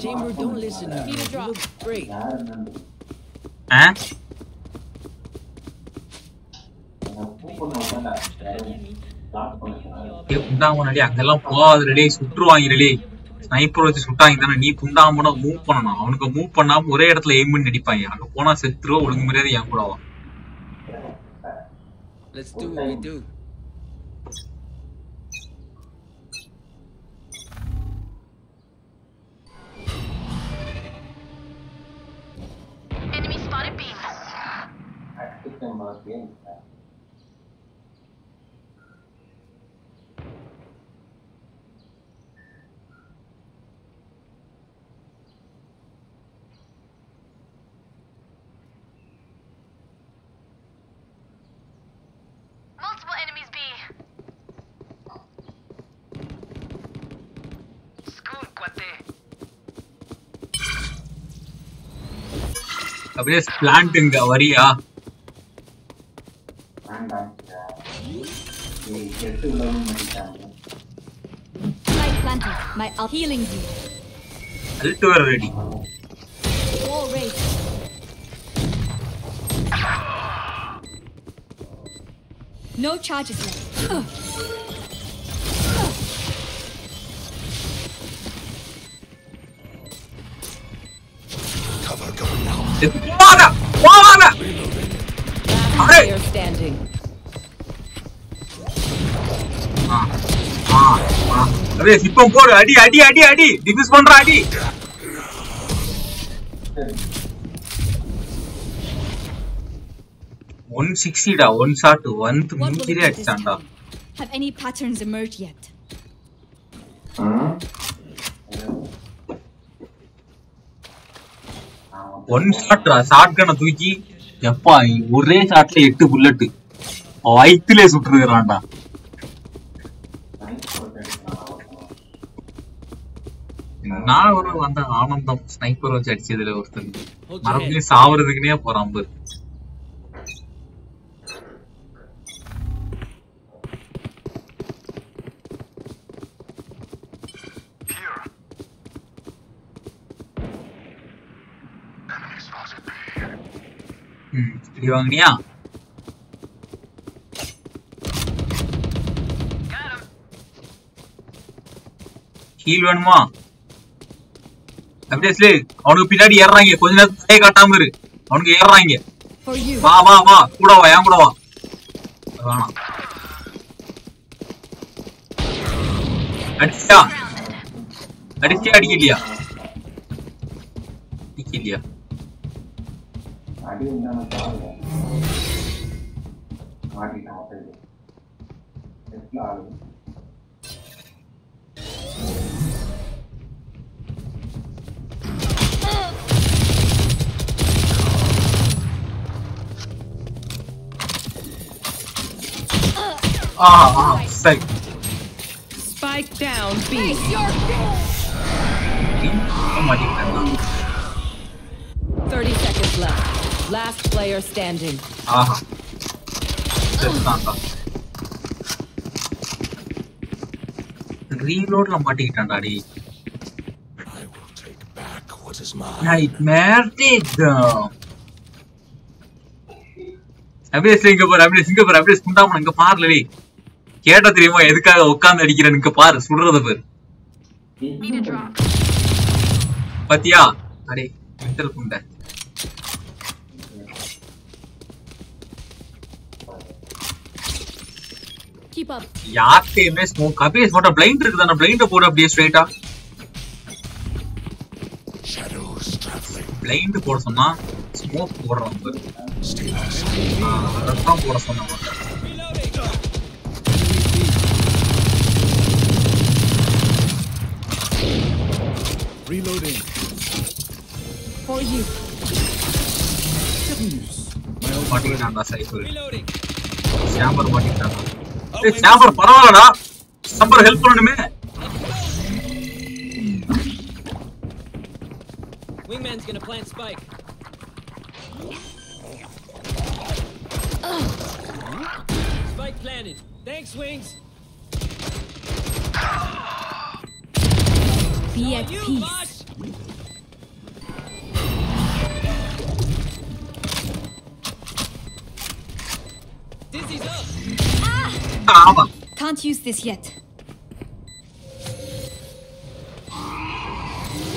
Chamber, don't listen to me. You look great. அங்கெல்லாம் போகாது. சுற்றுவாங்க. ஸ்னைப்பர் வச்சு சுட்டாங்க தானே. நீ புண்டாம மூவ் பண்ணணும். அவனுக்கு மூவ் பண்ணாம ஒரே இடத்துல எய்ம் பண்ணி அடிப்பாங்க. அங்க போனா செத்துருவா. ஒழுங்கு மரியாதை என் கூட வா. Let's do what we do. Enemy spotted B. அப்படியே பிளான்ட்ங்க வரியா Light planted. My healing you. Ult வர ready Wall raised. No charges left. போவாதா போவாதா Last player standing. அப்படியே சிப்பம் போடு அடி அடி அடி அடி டிஃபியூஸ் பண்ற அடி ஒன் 60 ஒன் ஷாட் வந்து மிஞ்சிரே அடிச்சான்டா Have any patterns emerged yet? One ஷாட்ரா ஷாட் கண்ண தூக்கி எப்பா ஒரே ஷாட்ல 8 புல்லட் வயிற்றுலே சுட்டுறான்டா நான் ஒரு வந்த ஆனந்தம் ஸ்னைப்பர் வச்சு அடிச்சதுல ஒருத்தர் மறுபடியும் சாவறதுக்குனே போறான் பாரு இது வாங்கினியா ஹீல் வேணுமா அப்படியே அவனுக்கு பின்னாடி ஏறாங்க கொஞ்ச நேரம் கை காட்டாம இரு அவனுக்கு ஏறாங்க வா வா வா கூட வா ஏன் கூட வா வேணாம் அடிச்சா அடிச்சா அடிக்கலையா அடிக்கலையா Safe. Spike down B. 30 seconds left. Last player standing. Reload la மாட்டிட்டான்டா டேய். Nightmare take them. அப்படியே சிங்கப்பூர் அப்படியே குண்டாம இங்க பாருல டேய். கேட்டா தெரியுமா எதுக்காக உட்கார்ந்து அடிக்கிறேன்னு இங்க பாரு சுடுறத பாரு. பாத்தியா அடே மென்டல் குண்டை. Keep up. யார்கிட்டயுமே ஸ்மோக் அப்படியே மட்டும் பிளைண்ட் இருக்குதானே பிளைண்ட போடு அப்படியே ஸ்ட்ரைட்டா பிளைண்ட் போட சொன்னா ஸ்மோக் போடுறான் பாரு அதான் போட சொன்னா Reloading. For you. மாட்டிக்கிட்டான்டா cipher sambar மாட்டிக்கிட்டான்டா ஏய் சாம்பர் பரவாயில்லடா சாம்பர் ஹெல்ப் பண்ணணுமே Wingman's gonna plant spike. Spike planted. Thanks, Wings. Be at peace. Dizzy's up. Can't use this yet.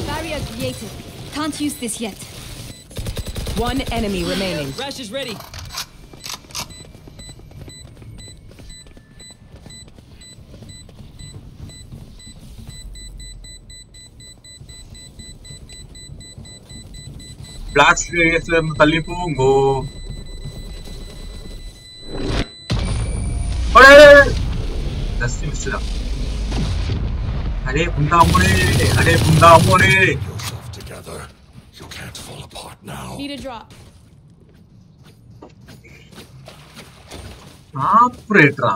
Barrier created. Can't use this yet. One enemy remaining. Rash is ready. Blast radiusல இருந்து தள்ளி போங்கோ அடே dust மிஸ்டா அடே புண்டாமோனே Need a drop. ஆப்ரேட்டரா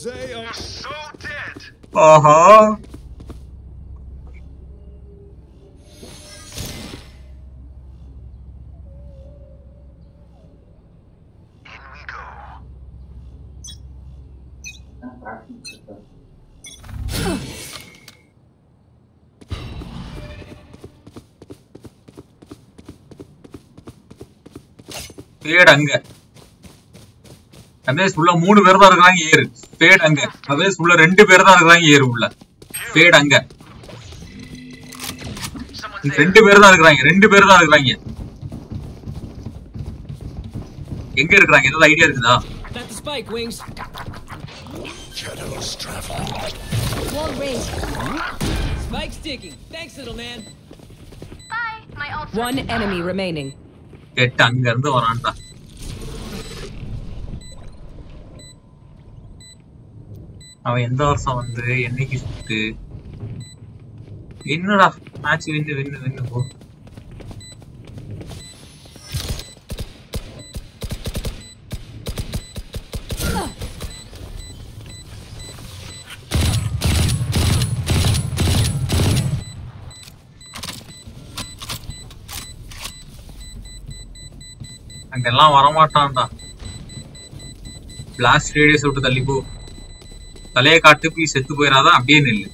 They are so dead. ஆஹா bad அங்க. அபேஸ் உள்ள 3 பேர் தான் இருக்காங்க ஏறு. பேட் அங்க. அபேஸ் உள்ள 2 பேர் தான் இருக்காங்க ஏறு உள்ள. பேட் அங்க. 2 பேர் தான் இருக்காங்க. 2 பேர் தான் இருக்காங்க. எங்க இருக்காங்க? ஏதாவது ஐடியா இருக்குதா? Got the spike, Wings. Shadows traveling. Wall raised. Spike sticking. Thanks, little man. Bye. My ult. One enemy remaining. கேட்ட அங்க இருந்து வரான்டா. அவன் எந்த வருஷம் வந்து என்னைக்கு சுத்து? என்னடா மேட்ச் வின்னு போ. அங்கெல்லாம் வரமாட்டான்டா. பிளாஸ்ட் ரேடியஸ் விட்டு தள்ளி போ. தலையை காட்டு போய் செத்து போயிடாத, அப்படியே நில்லு.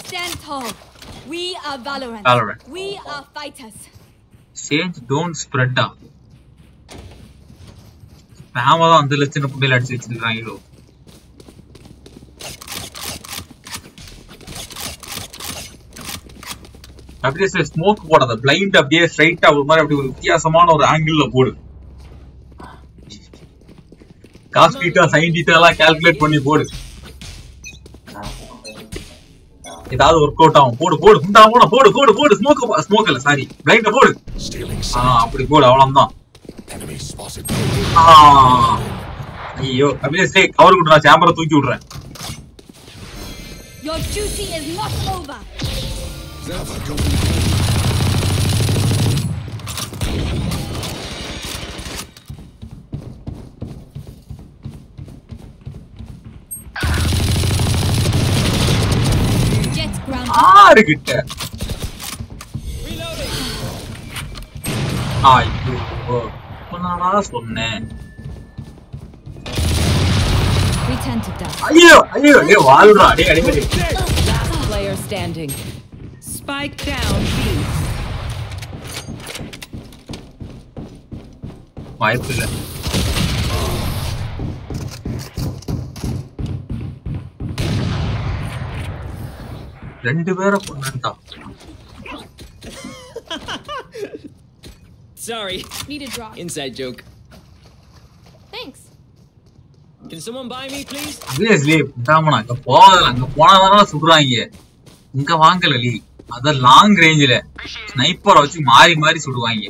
Stand tall. We are Valorant. Valorant. We are fighters. Change don't ஸ்ப்ரெட்டா. நாம தான் அந்த லட்சண புண்டையில அடிச்சு வச்சிருக்காங்களோ. அப்படியே ஸ்மோக் போடாத, பிளைண்ட் அப்படியே ஸ்ட்ரைட்டா ஒரு மாதிரி அப்படி ஒரு வித்தியாசமான ஒரு ஆங்கிள் போடு. காஸ் டீட்டா சைன் டீட்டா எல்லாம் கால்குலேட் பண்ணி போடு. ஏதாவது ஒர்க் அவுட் ஆகும். போடு போடு குண்டா போட போடு போடு போடு. ஸ்மோக் இல்ல சாரி, பிளைண்ட போடு. அப்படி போடு, அவ்வளவுதான். ஐயோ அப்படியே கவர் விட்டு நான் சேம்பரை தூக்கி விடுறேன். Your duty is not over. Jet ground. ஆறு கிட்ட. ஐயோ நான் சொன்னேன். Return to dust. ஐயோ ஐயோ டே வால்றா டே அடிக்கடி. Last player standing. Spike down B. வாய்ப்பில்லை. ரெண்டு பேரை கொண்டாண்டா. Sorry. Need a drop. Inside joke. Thanks. Can someone buy me, please? obviously தாமனா அங்க போறதுல அங்க போனாதானே சுடுறாங்க. இங்க வாங்கல லீ. அத லாங் ரேஞ்சில ஸ்னைப்பரை வச்சு மாறி மாறி சுடுவாங்க.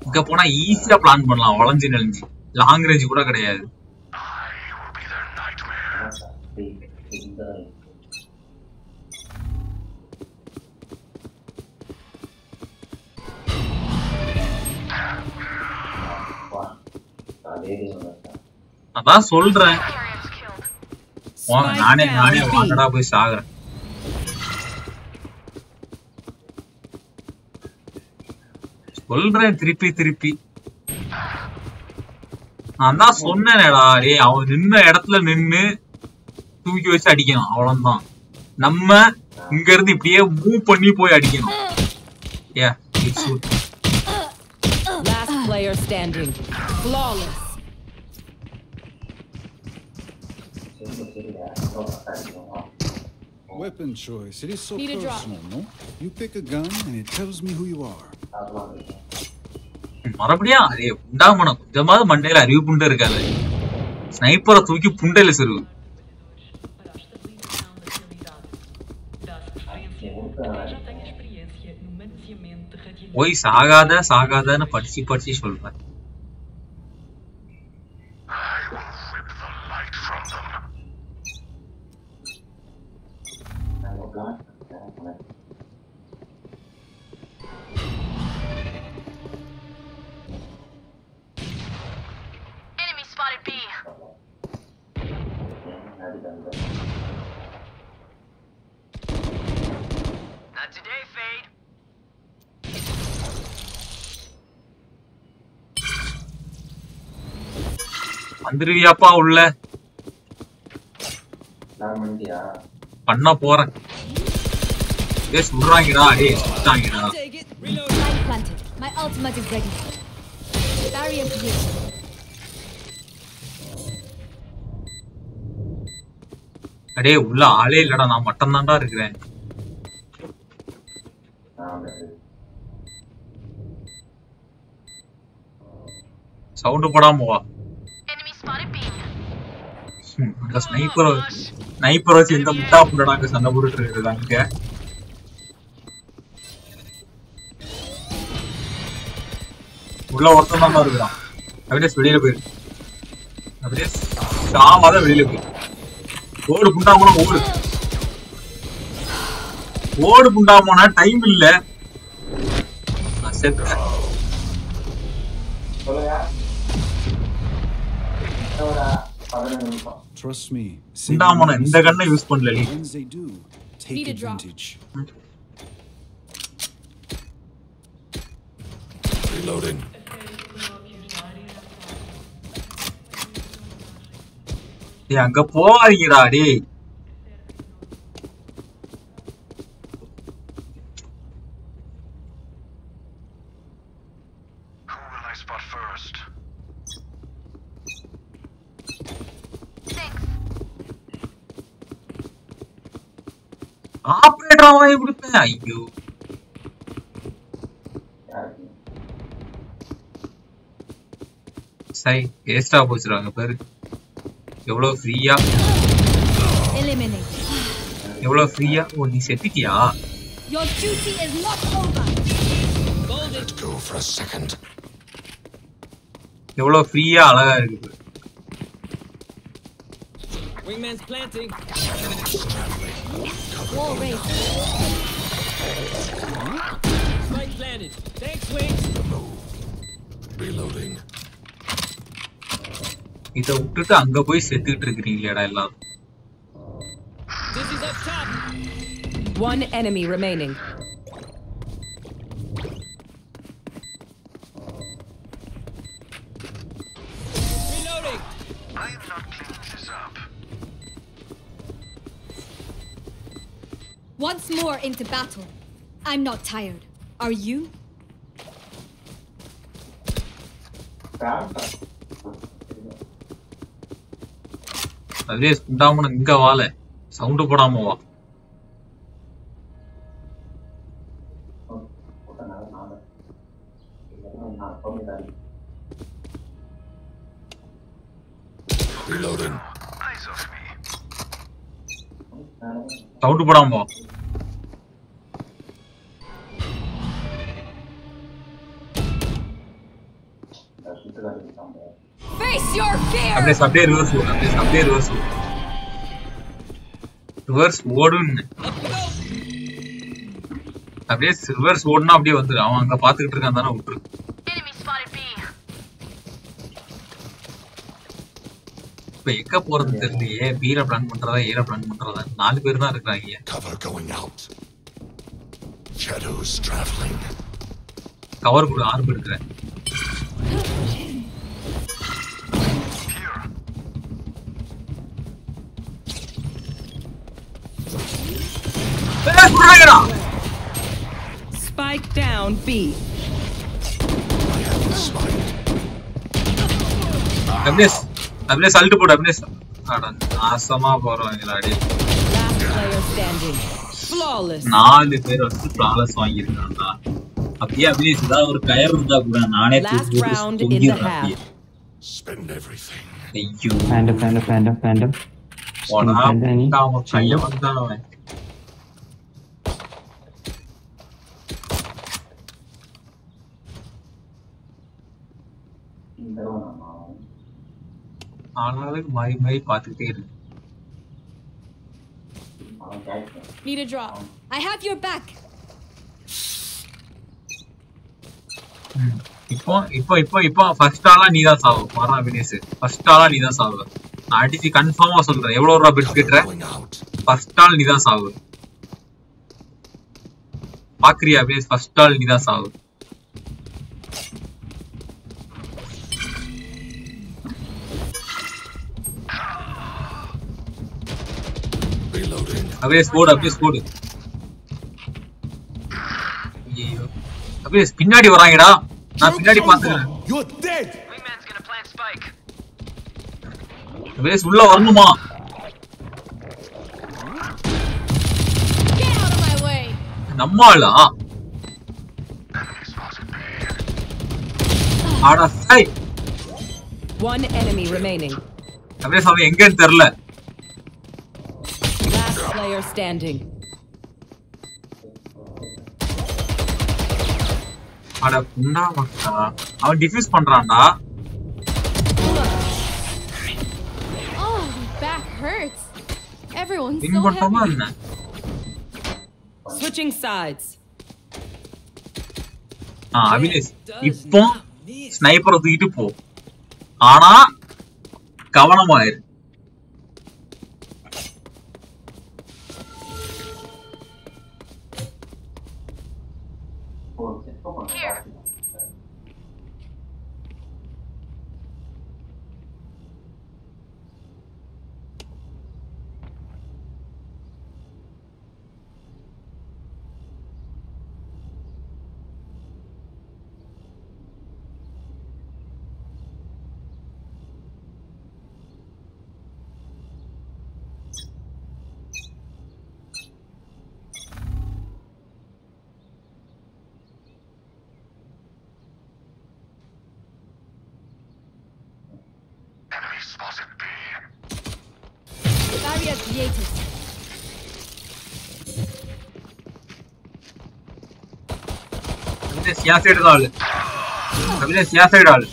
இங்க போனா ஈஸியா பிளான் பண்ணலாம், வளைஞ்சு நெளிஞ்சு. லாங் ரேஞ்ச் கூட கிடையாது. அதான் சொல்றேன், நானே வாங்கடா போய் சாகுறேன். சொல்றேன் திருப்பி நான் தான் சொன்னேனேடா. டேய் அவன் நின்ன இடத்துல நின்னு தூக்கி வச்சு அடிக்கணும், அவ்வளவுதான். நம்ம இங்க இருந்து இப்படியே மூவ் பண்ணி போய் அடிக்கணும். Yeah it's good. Last player standing. Flawless. Weapon choice. It is so Need a drop. personal, no? You pick a gun and it tells me who you are. மறுபடியும் அதே உண்டாமன கொஞ்சமாவது மண்டையில அறிவு புண்டை இருக்காது. ஸ்னைப்பரை தூக்கி புண்டையில செருவு. போய் சாகாதன்னு படிச்சு சொல்றேன். Enemy spotted B. Not today, Fade. வந்துருவியாப்பா உள்ள பண்ண போறேன். ஏ சுடுறாங்கடா, டேய் சுட்டாங்கடா. Light planted. My ultimate is ready. Barrier here. அடே உள்ள ஆளே இல்லடா, நான் மட்டும் தான்டா இருக்கிறேன். சவுண்ட் போடாம வா. அந்த ஸ்னைப்பர் வச்சு இந்த முட்டா புண்டடா அங்க சண்டை போட்டுட்டு இருக்குது அங்க. உள்ள ஒருத்தன் தான் இருக்கிறான். அப்படியே வெளியில போயிரு, அப்படியே சாவாத வெளியில போயிரு. ஓடு புண்டாமோனா ஓடு, ஓடு புண்டாமோனா டைம் இல்ல. செத்த Trust me. புண்டாமோனா இந்த கண்ணை யூஸ் பண்ணல. Once they do, take advantage. Reloading. டேய் அங்க போறீங்கடா டேய். ஆபரேட்டர் வாங்கி கொடுத்தேன். ஐயோ சரி வேஸ்டா போச்சுறாங்க பாரு. எவ்வளவு ஃப்ரீயா, எவ்வளவு ஃப்ரீயா. ஓ நீ செத்துட்டியா? Your duty is not over. Let's go for a second. எவ்வளவு ஃப்ரீயா அழகா இருக்கு. Wingman's planting. Wall raised. Spike planted. Thanks, Wings. Reloading. இத விட்டுட்டு அங்க போய் செத்துட்டு இருக்கீங்களேடா எல்லாரும். This is up top. One enemy remaining. Reloading. I am not cleaning this up. Once more into battle. I'm not tired. Are you? அதே புண்டாமோனா இங்க வாழ, sound போடாம வா. Reloading. Eyes off me. Sound போடாம வா. Face your fear. அப்படியே reverse ஓடு, அப்படியே ரிவர்ஸ் ஓடு. ரிவர்ஸ் ஓடுன்னு அப்படியே ரிவர்ஸ் ஓடுனா அப்படியே வந்துரு. அவன் அங்க பாத்துக்கிட்டு இருக்கான் தானே, விட்டுரு. Enemy spotted B. இப்ப எங்க போறது தெரியலையே. பீல பிளான் பண்றதா ஏல பிளான் பண்றதா? 4 பேர் தான் இருக்காங்க. Cover going out. Shadows traveling. Cover கூட ஆர்ப் எடுக்கிறேன். Spike down B. அப்படியே சல்ட் போடு. அப்படியே நாசமா போறவங்களா அடி. Last player standing. Flawless. 4 பேர் வந்து ஃப்ளாலஸ் வாங்கியிருக்காங்கடா. அப்படியே ஏதாவது ஒரு கயர் இருந்தா கூட நானே Last round in the half. Spend everything. ஐயோ Phantom. போனா அவன் கைய வந்தான் அவன். ஆனாலும் மாறி பார்த்துட்டே இருக்கு. Need a drop. I have your back. இப்போ ஃபர்ஸ்ட் ஆளா நீதான் சாவு. மாறா வினேஷ் ஃபர்ஸ்ட் ஆளா நீதான் சாவு. நான் அடிச்சு கன்ஃபார்மா சொல்றேன். எவ்வளவு ரூபா பிட் கேட்ற? ஃபர்ஸ்ட் ஆள் நீதான் சாவு. பாக்குறியா வினேஷ்? ஃபர்ஸ்ட் ஆள் நீதான் சாவு. அப்படியே ஸ்கோடு. ஐயோ அப்படியே பின்னாடி வராங்கடா. நான் பின்னாடி பாத்துக்கிறேன். அப்படியே உள்ள வரணுமா? நம்மளா ஆடா சை. One enemy remaining. அப்படியே சாமி எங்கன்னு தெரியல. Last player standing. அட புண்ணா மக்கா. அவன் diffuse பண்றான்டா. Oh, back hurts. Everyone's இங்க so மட்டுமா heavy. என்ன? Switching sides. அபிலேஷ் இப்போ ஸ்னைப்பரை தூக்கிட்டு போ. ஆனா கவனமாயிரு. Barrier created. அபிலேஷ் யா சைடு தான் ஆளு. அபிலேஷ் யா சைடு ஆளு.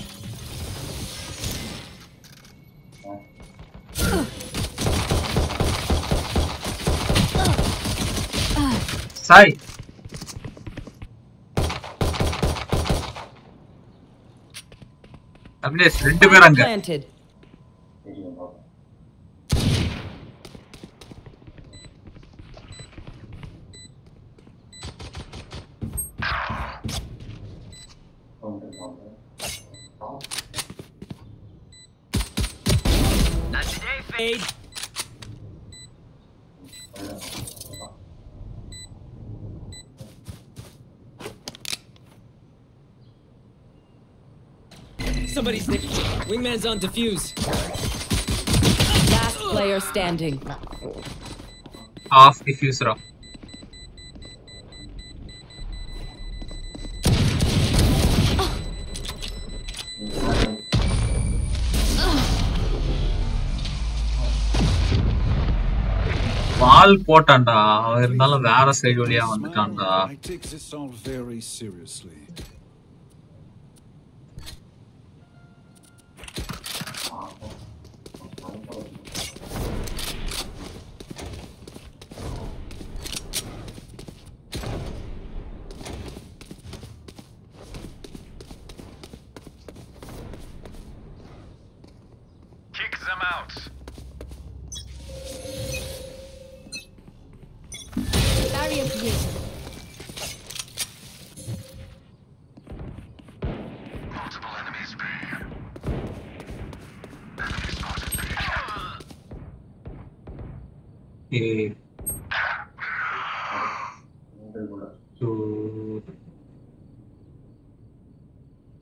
சாய் அபிலேஷ் ரெண்டு பேர் அங்க. Planted. Aid. Somebody's nicked. Wingman's on defuse. Last player standing. Half diffuser. வால் போட்டான்டா. அவன் இருந்தாலும் வேற சைடு வழியா வந்துட்டான்டா. I take this all very seriously. Kick them out. Barrier created. Multiple enemies B. Enemy spotted B. Okay. So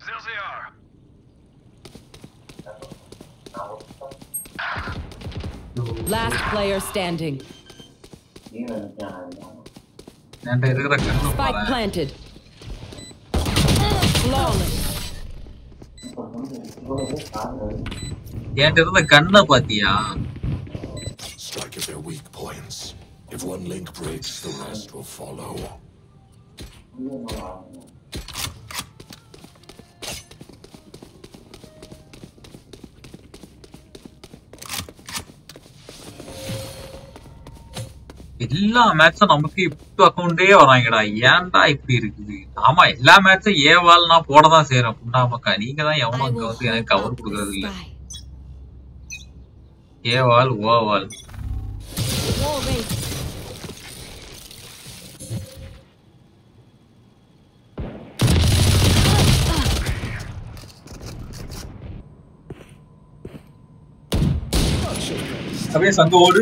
There they are. Last player standing. என்கிட்ட இருக்கிற கண்ணு Spike பாரு. planted. Flawless. என்கிட்ட இருந்த கண்ணை பாத்தியா? Strike at their weak points. If one link breaks, the rest will follow. எல்லா மேட்சும் நமக்கு இப்ப அக்கௌண்டே வராங்கடா. ஏன்டா இப்படி இருக்குது? ஆமா எல்லா மேட்சும் ஏவால் நான் போடதான் செய்யறேன். புண்டாமக்கா நீங்க தான் எவனும் அங்க வந்து எனக்கு கவர் கொடுக்கறது இல்ல. ஏவால் ஓவால் Wall raised. அப்படியே அங்க ஓடு,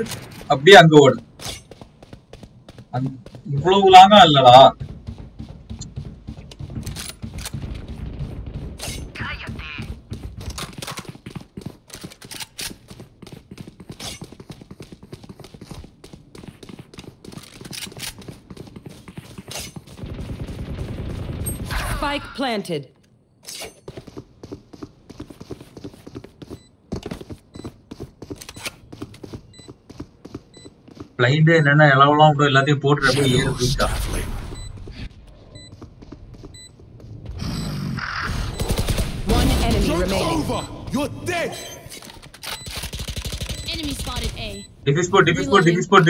அப்படியே அங்க ஓடு. இவ்வளவு லாங்கா இல்லடா. Spike planted. Blind என்னன்னா எல்லாம் எல்லாத்தையும் போட்டு அப்படியே ஏறு போயிட்டா. One enemy remaining. You're dead. Enemy spotted A. Defuse sport.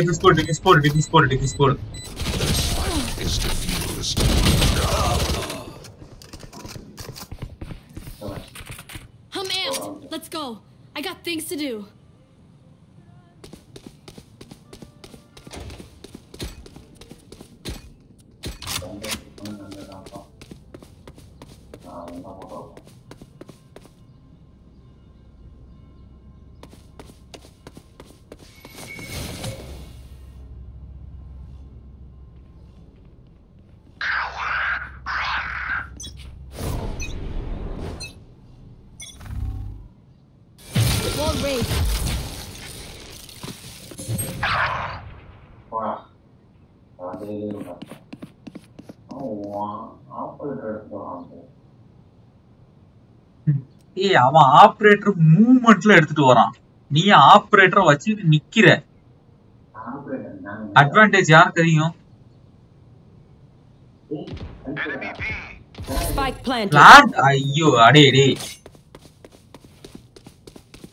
Is diffused. I'm amped. Let's go. I got things to do. Wall raised. ஏய் அவன் ஆபரேட்டர் மூவ்மெண்ட்ல எடுத்துட்டு வரான். நீ ஆபரேட்டரை வச்சு நிக்கிற. அட்வான்டேஜ் யாருக்கு தெரியும்? Spike planted. பிளான்ட் ஐயோ அடே டேய்.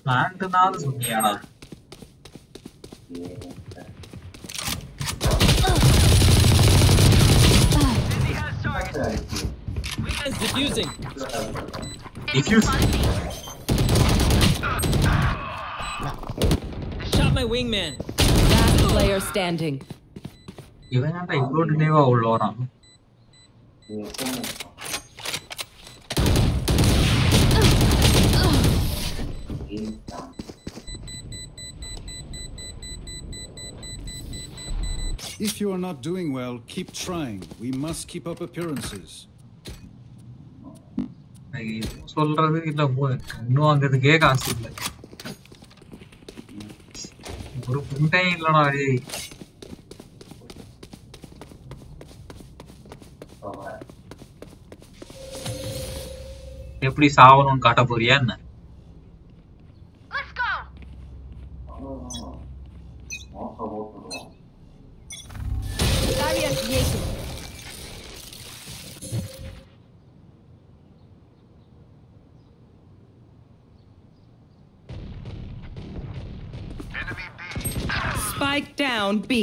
பிளான்ட்னால சொன்னியாடா. Diffusing. Diffuse. Shot my wingman. Last player standing. இவன் ஏன்டா இவ்வளோ டிலேவா உள்ள வரான்? If you are not doing well, keep trying. We must keep up appearances. சொல்றது இல்ல இன்னும் அங்கதுக்கே காசு இல்ல. ஒரு புண்டை இல்லடா டேய். எப்படி சாவணும்னு காட்ட போறியா என்ன? Barrier created. Spike down B.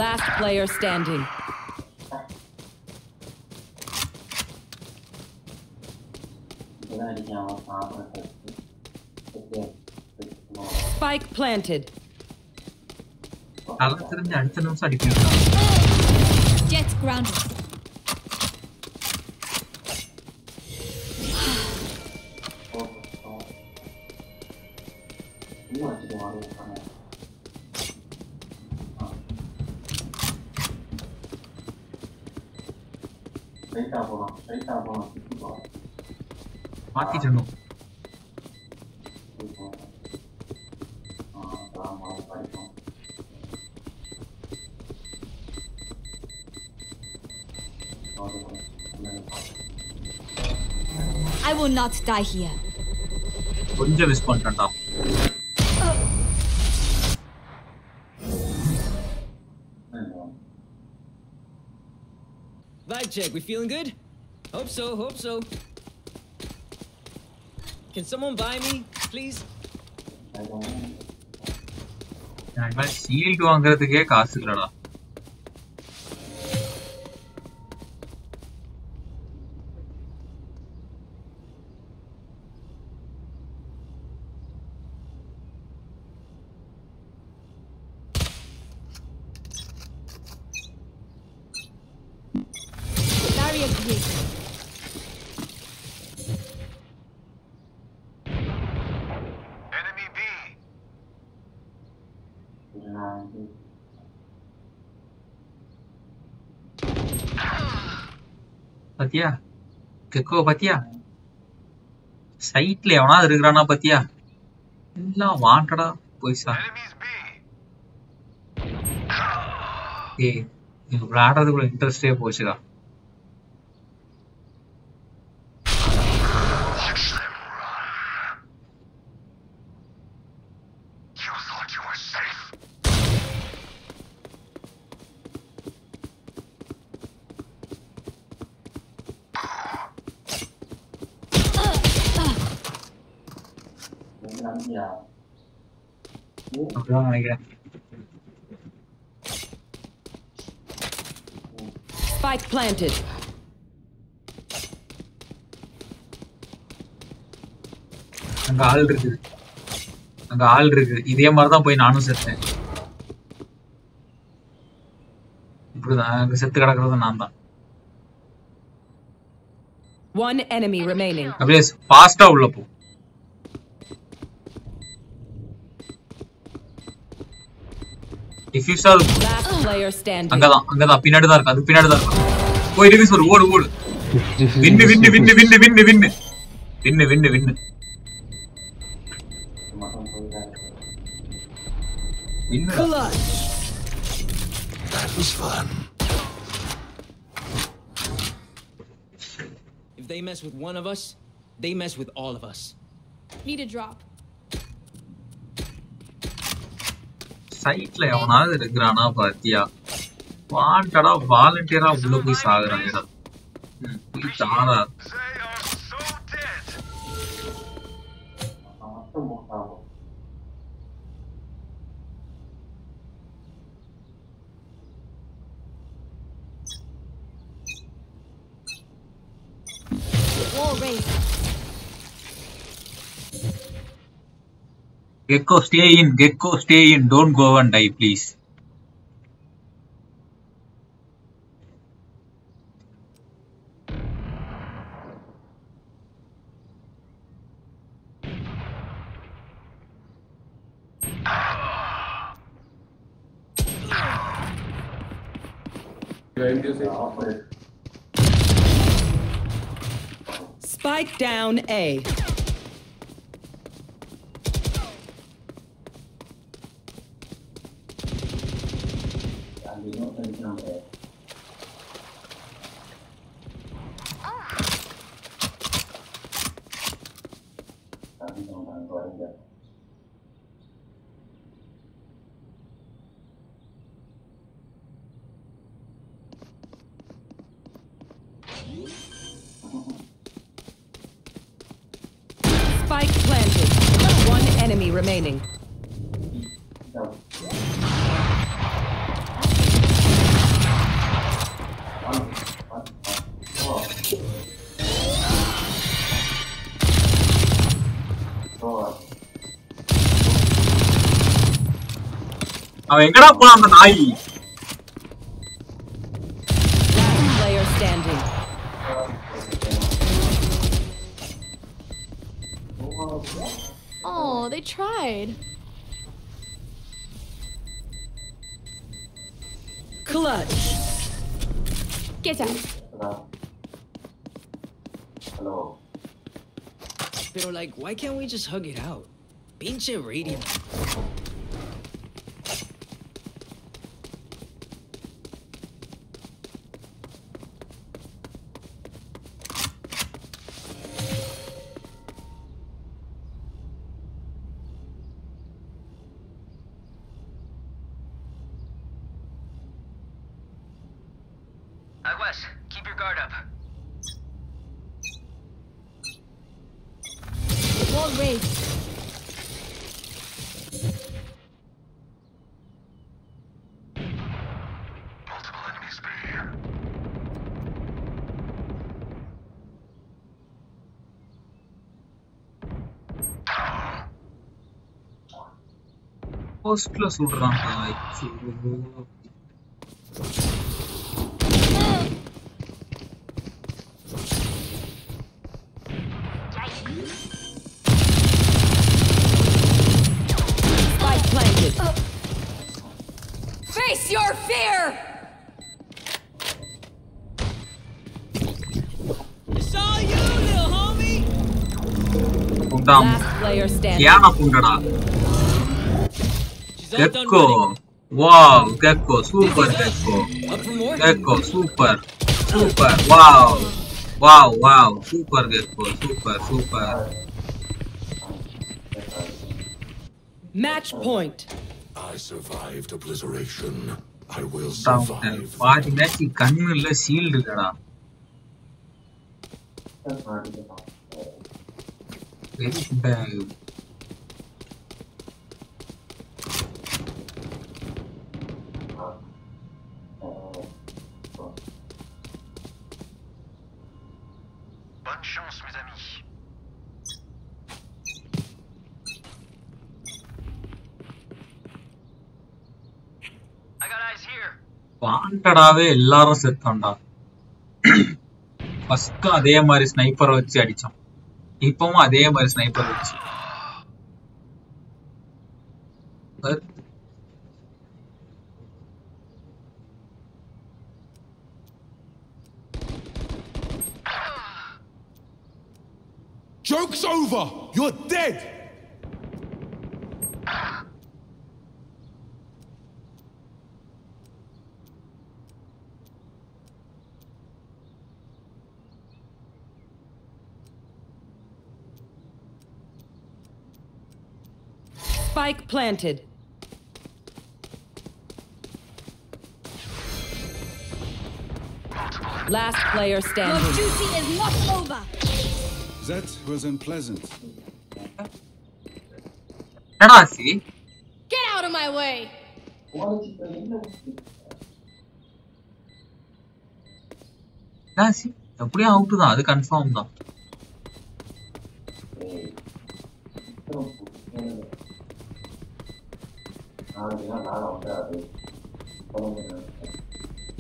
Last player standing. Spike planted. தல தெரிஞ்சு அடுத்த நிமிஷம் அடிக்கணும். Jet grounded. மாத்திட்டணும். I will not die here. கொஞ்சம் miss பண்ணிட்டேன்டா. Vibe check. We feeling good? Hope so. Hope so. Can someone buy me, please? நான் shield வாங்குறதுக்கே காசு இல்லடா. agree. Enemy B. பாத்தியா கெக்கோ பாத்தியா சைட்ல எவனாவது இருக்கிறானா பாத்தியா எல்லாம் வாண்டடா போய் சார் ஏய் எனக்கு விளையாடுறதுக்குள்ள இன்ட்ரெஸ்டே போச்சுடா அப்படிதான் நினைக்கிறேன் Spike planted. அங்க ஆள் இருக்குது இதே மாதிரிதான் போய் நானும் செத்தேன் இப்படிதான் அங்க செத்து கிடக்குறது நான் தான் One enemy remaining. அப்படியே ஃபாஸ்டா உள்ள போ டிஃப்யூஸ் ஆ Last player standing. அங்கதான் பின்னாடி தான் இருக்கு அது பின்னாடி தான் இருக்கு போய் டிஃப்யூஸ் ஒரு ஓடு வின்னு Clutch. That was fun. If they mess with one of us, they mess with all of us. Need a drop. சைட்ல எவனாவது இருக்கிறானா பாத்தியா வாண்டடா வாலண்டியரா உள்ள போய் சாகுறாங்கடா போய் தாரா Wall raised. Gecko, stay in. Don't go and die, please. Spike down A. Spike planted. One enemy remaining. அவன் எங்கடா போறான் அந்த நாய் Last player standing. Oh, they tried. Clutch. Get out. Hello. Pero like, why can't we just hug it out? Pinche radio. Wes, keep your guard up. Wall raised. Multiple enemies B. போஸ்ட்ல சுடுறான் Spike planted. Face your fear! It's all you, little homie. Pundam. Last player standing. Kiana Pundada. She's all done Gekko. running. Wow, Gekko, super Gekko. Up for more? Gekko, super. Super, wow. Wow, wow. Super Gekko, super. Match point. I survived obliteration. I will Down. survive. பாதி match கண்ணுல shield இல்லடா. Very bad. Bonne chance, mes amis. I got eyes here. வாண்டடாவே எல்லாரும் செத்தான்டா. First அதே மாதிரி sniper வச்சு அடிச்சோம். இப்பவும் அதே மாதிரி ஸ்னைப்பர் வச்சு. Joke's over! You're dead! Spike planted. Last player Your standing. duty is not over! That was unpleasant. என்னடா C? Get out of my way! C அப்படியே அவுட் தான், அது கன்ஃபார்ம் தான்.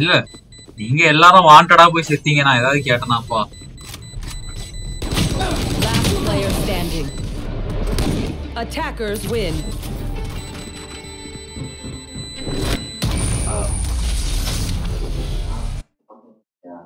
இல்ல நீங்க எல்லாரும் வாண்டடா போய் செத்தீங்க, நான் ஏதாவது கேட்டனாப்பா. Last player standing. Attackers win. Yeah,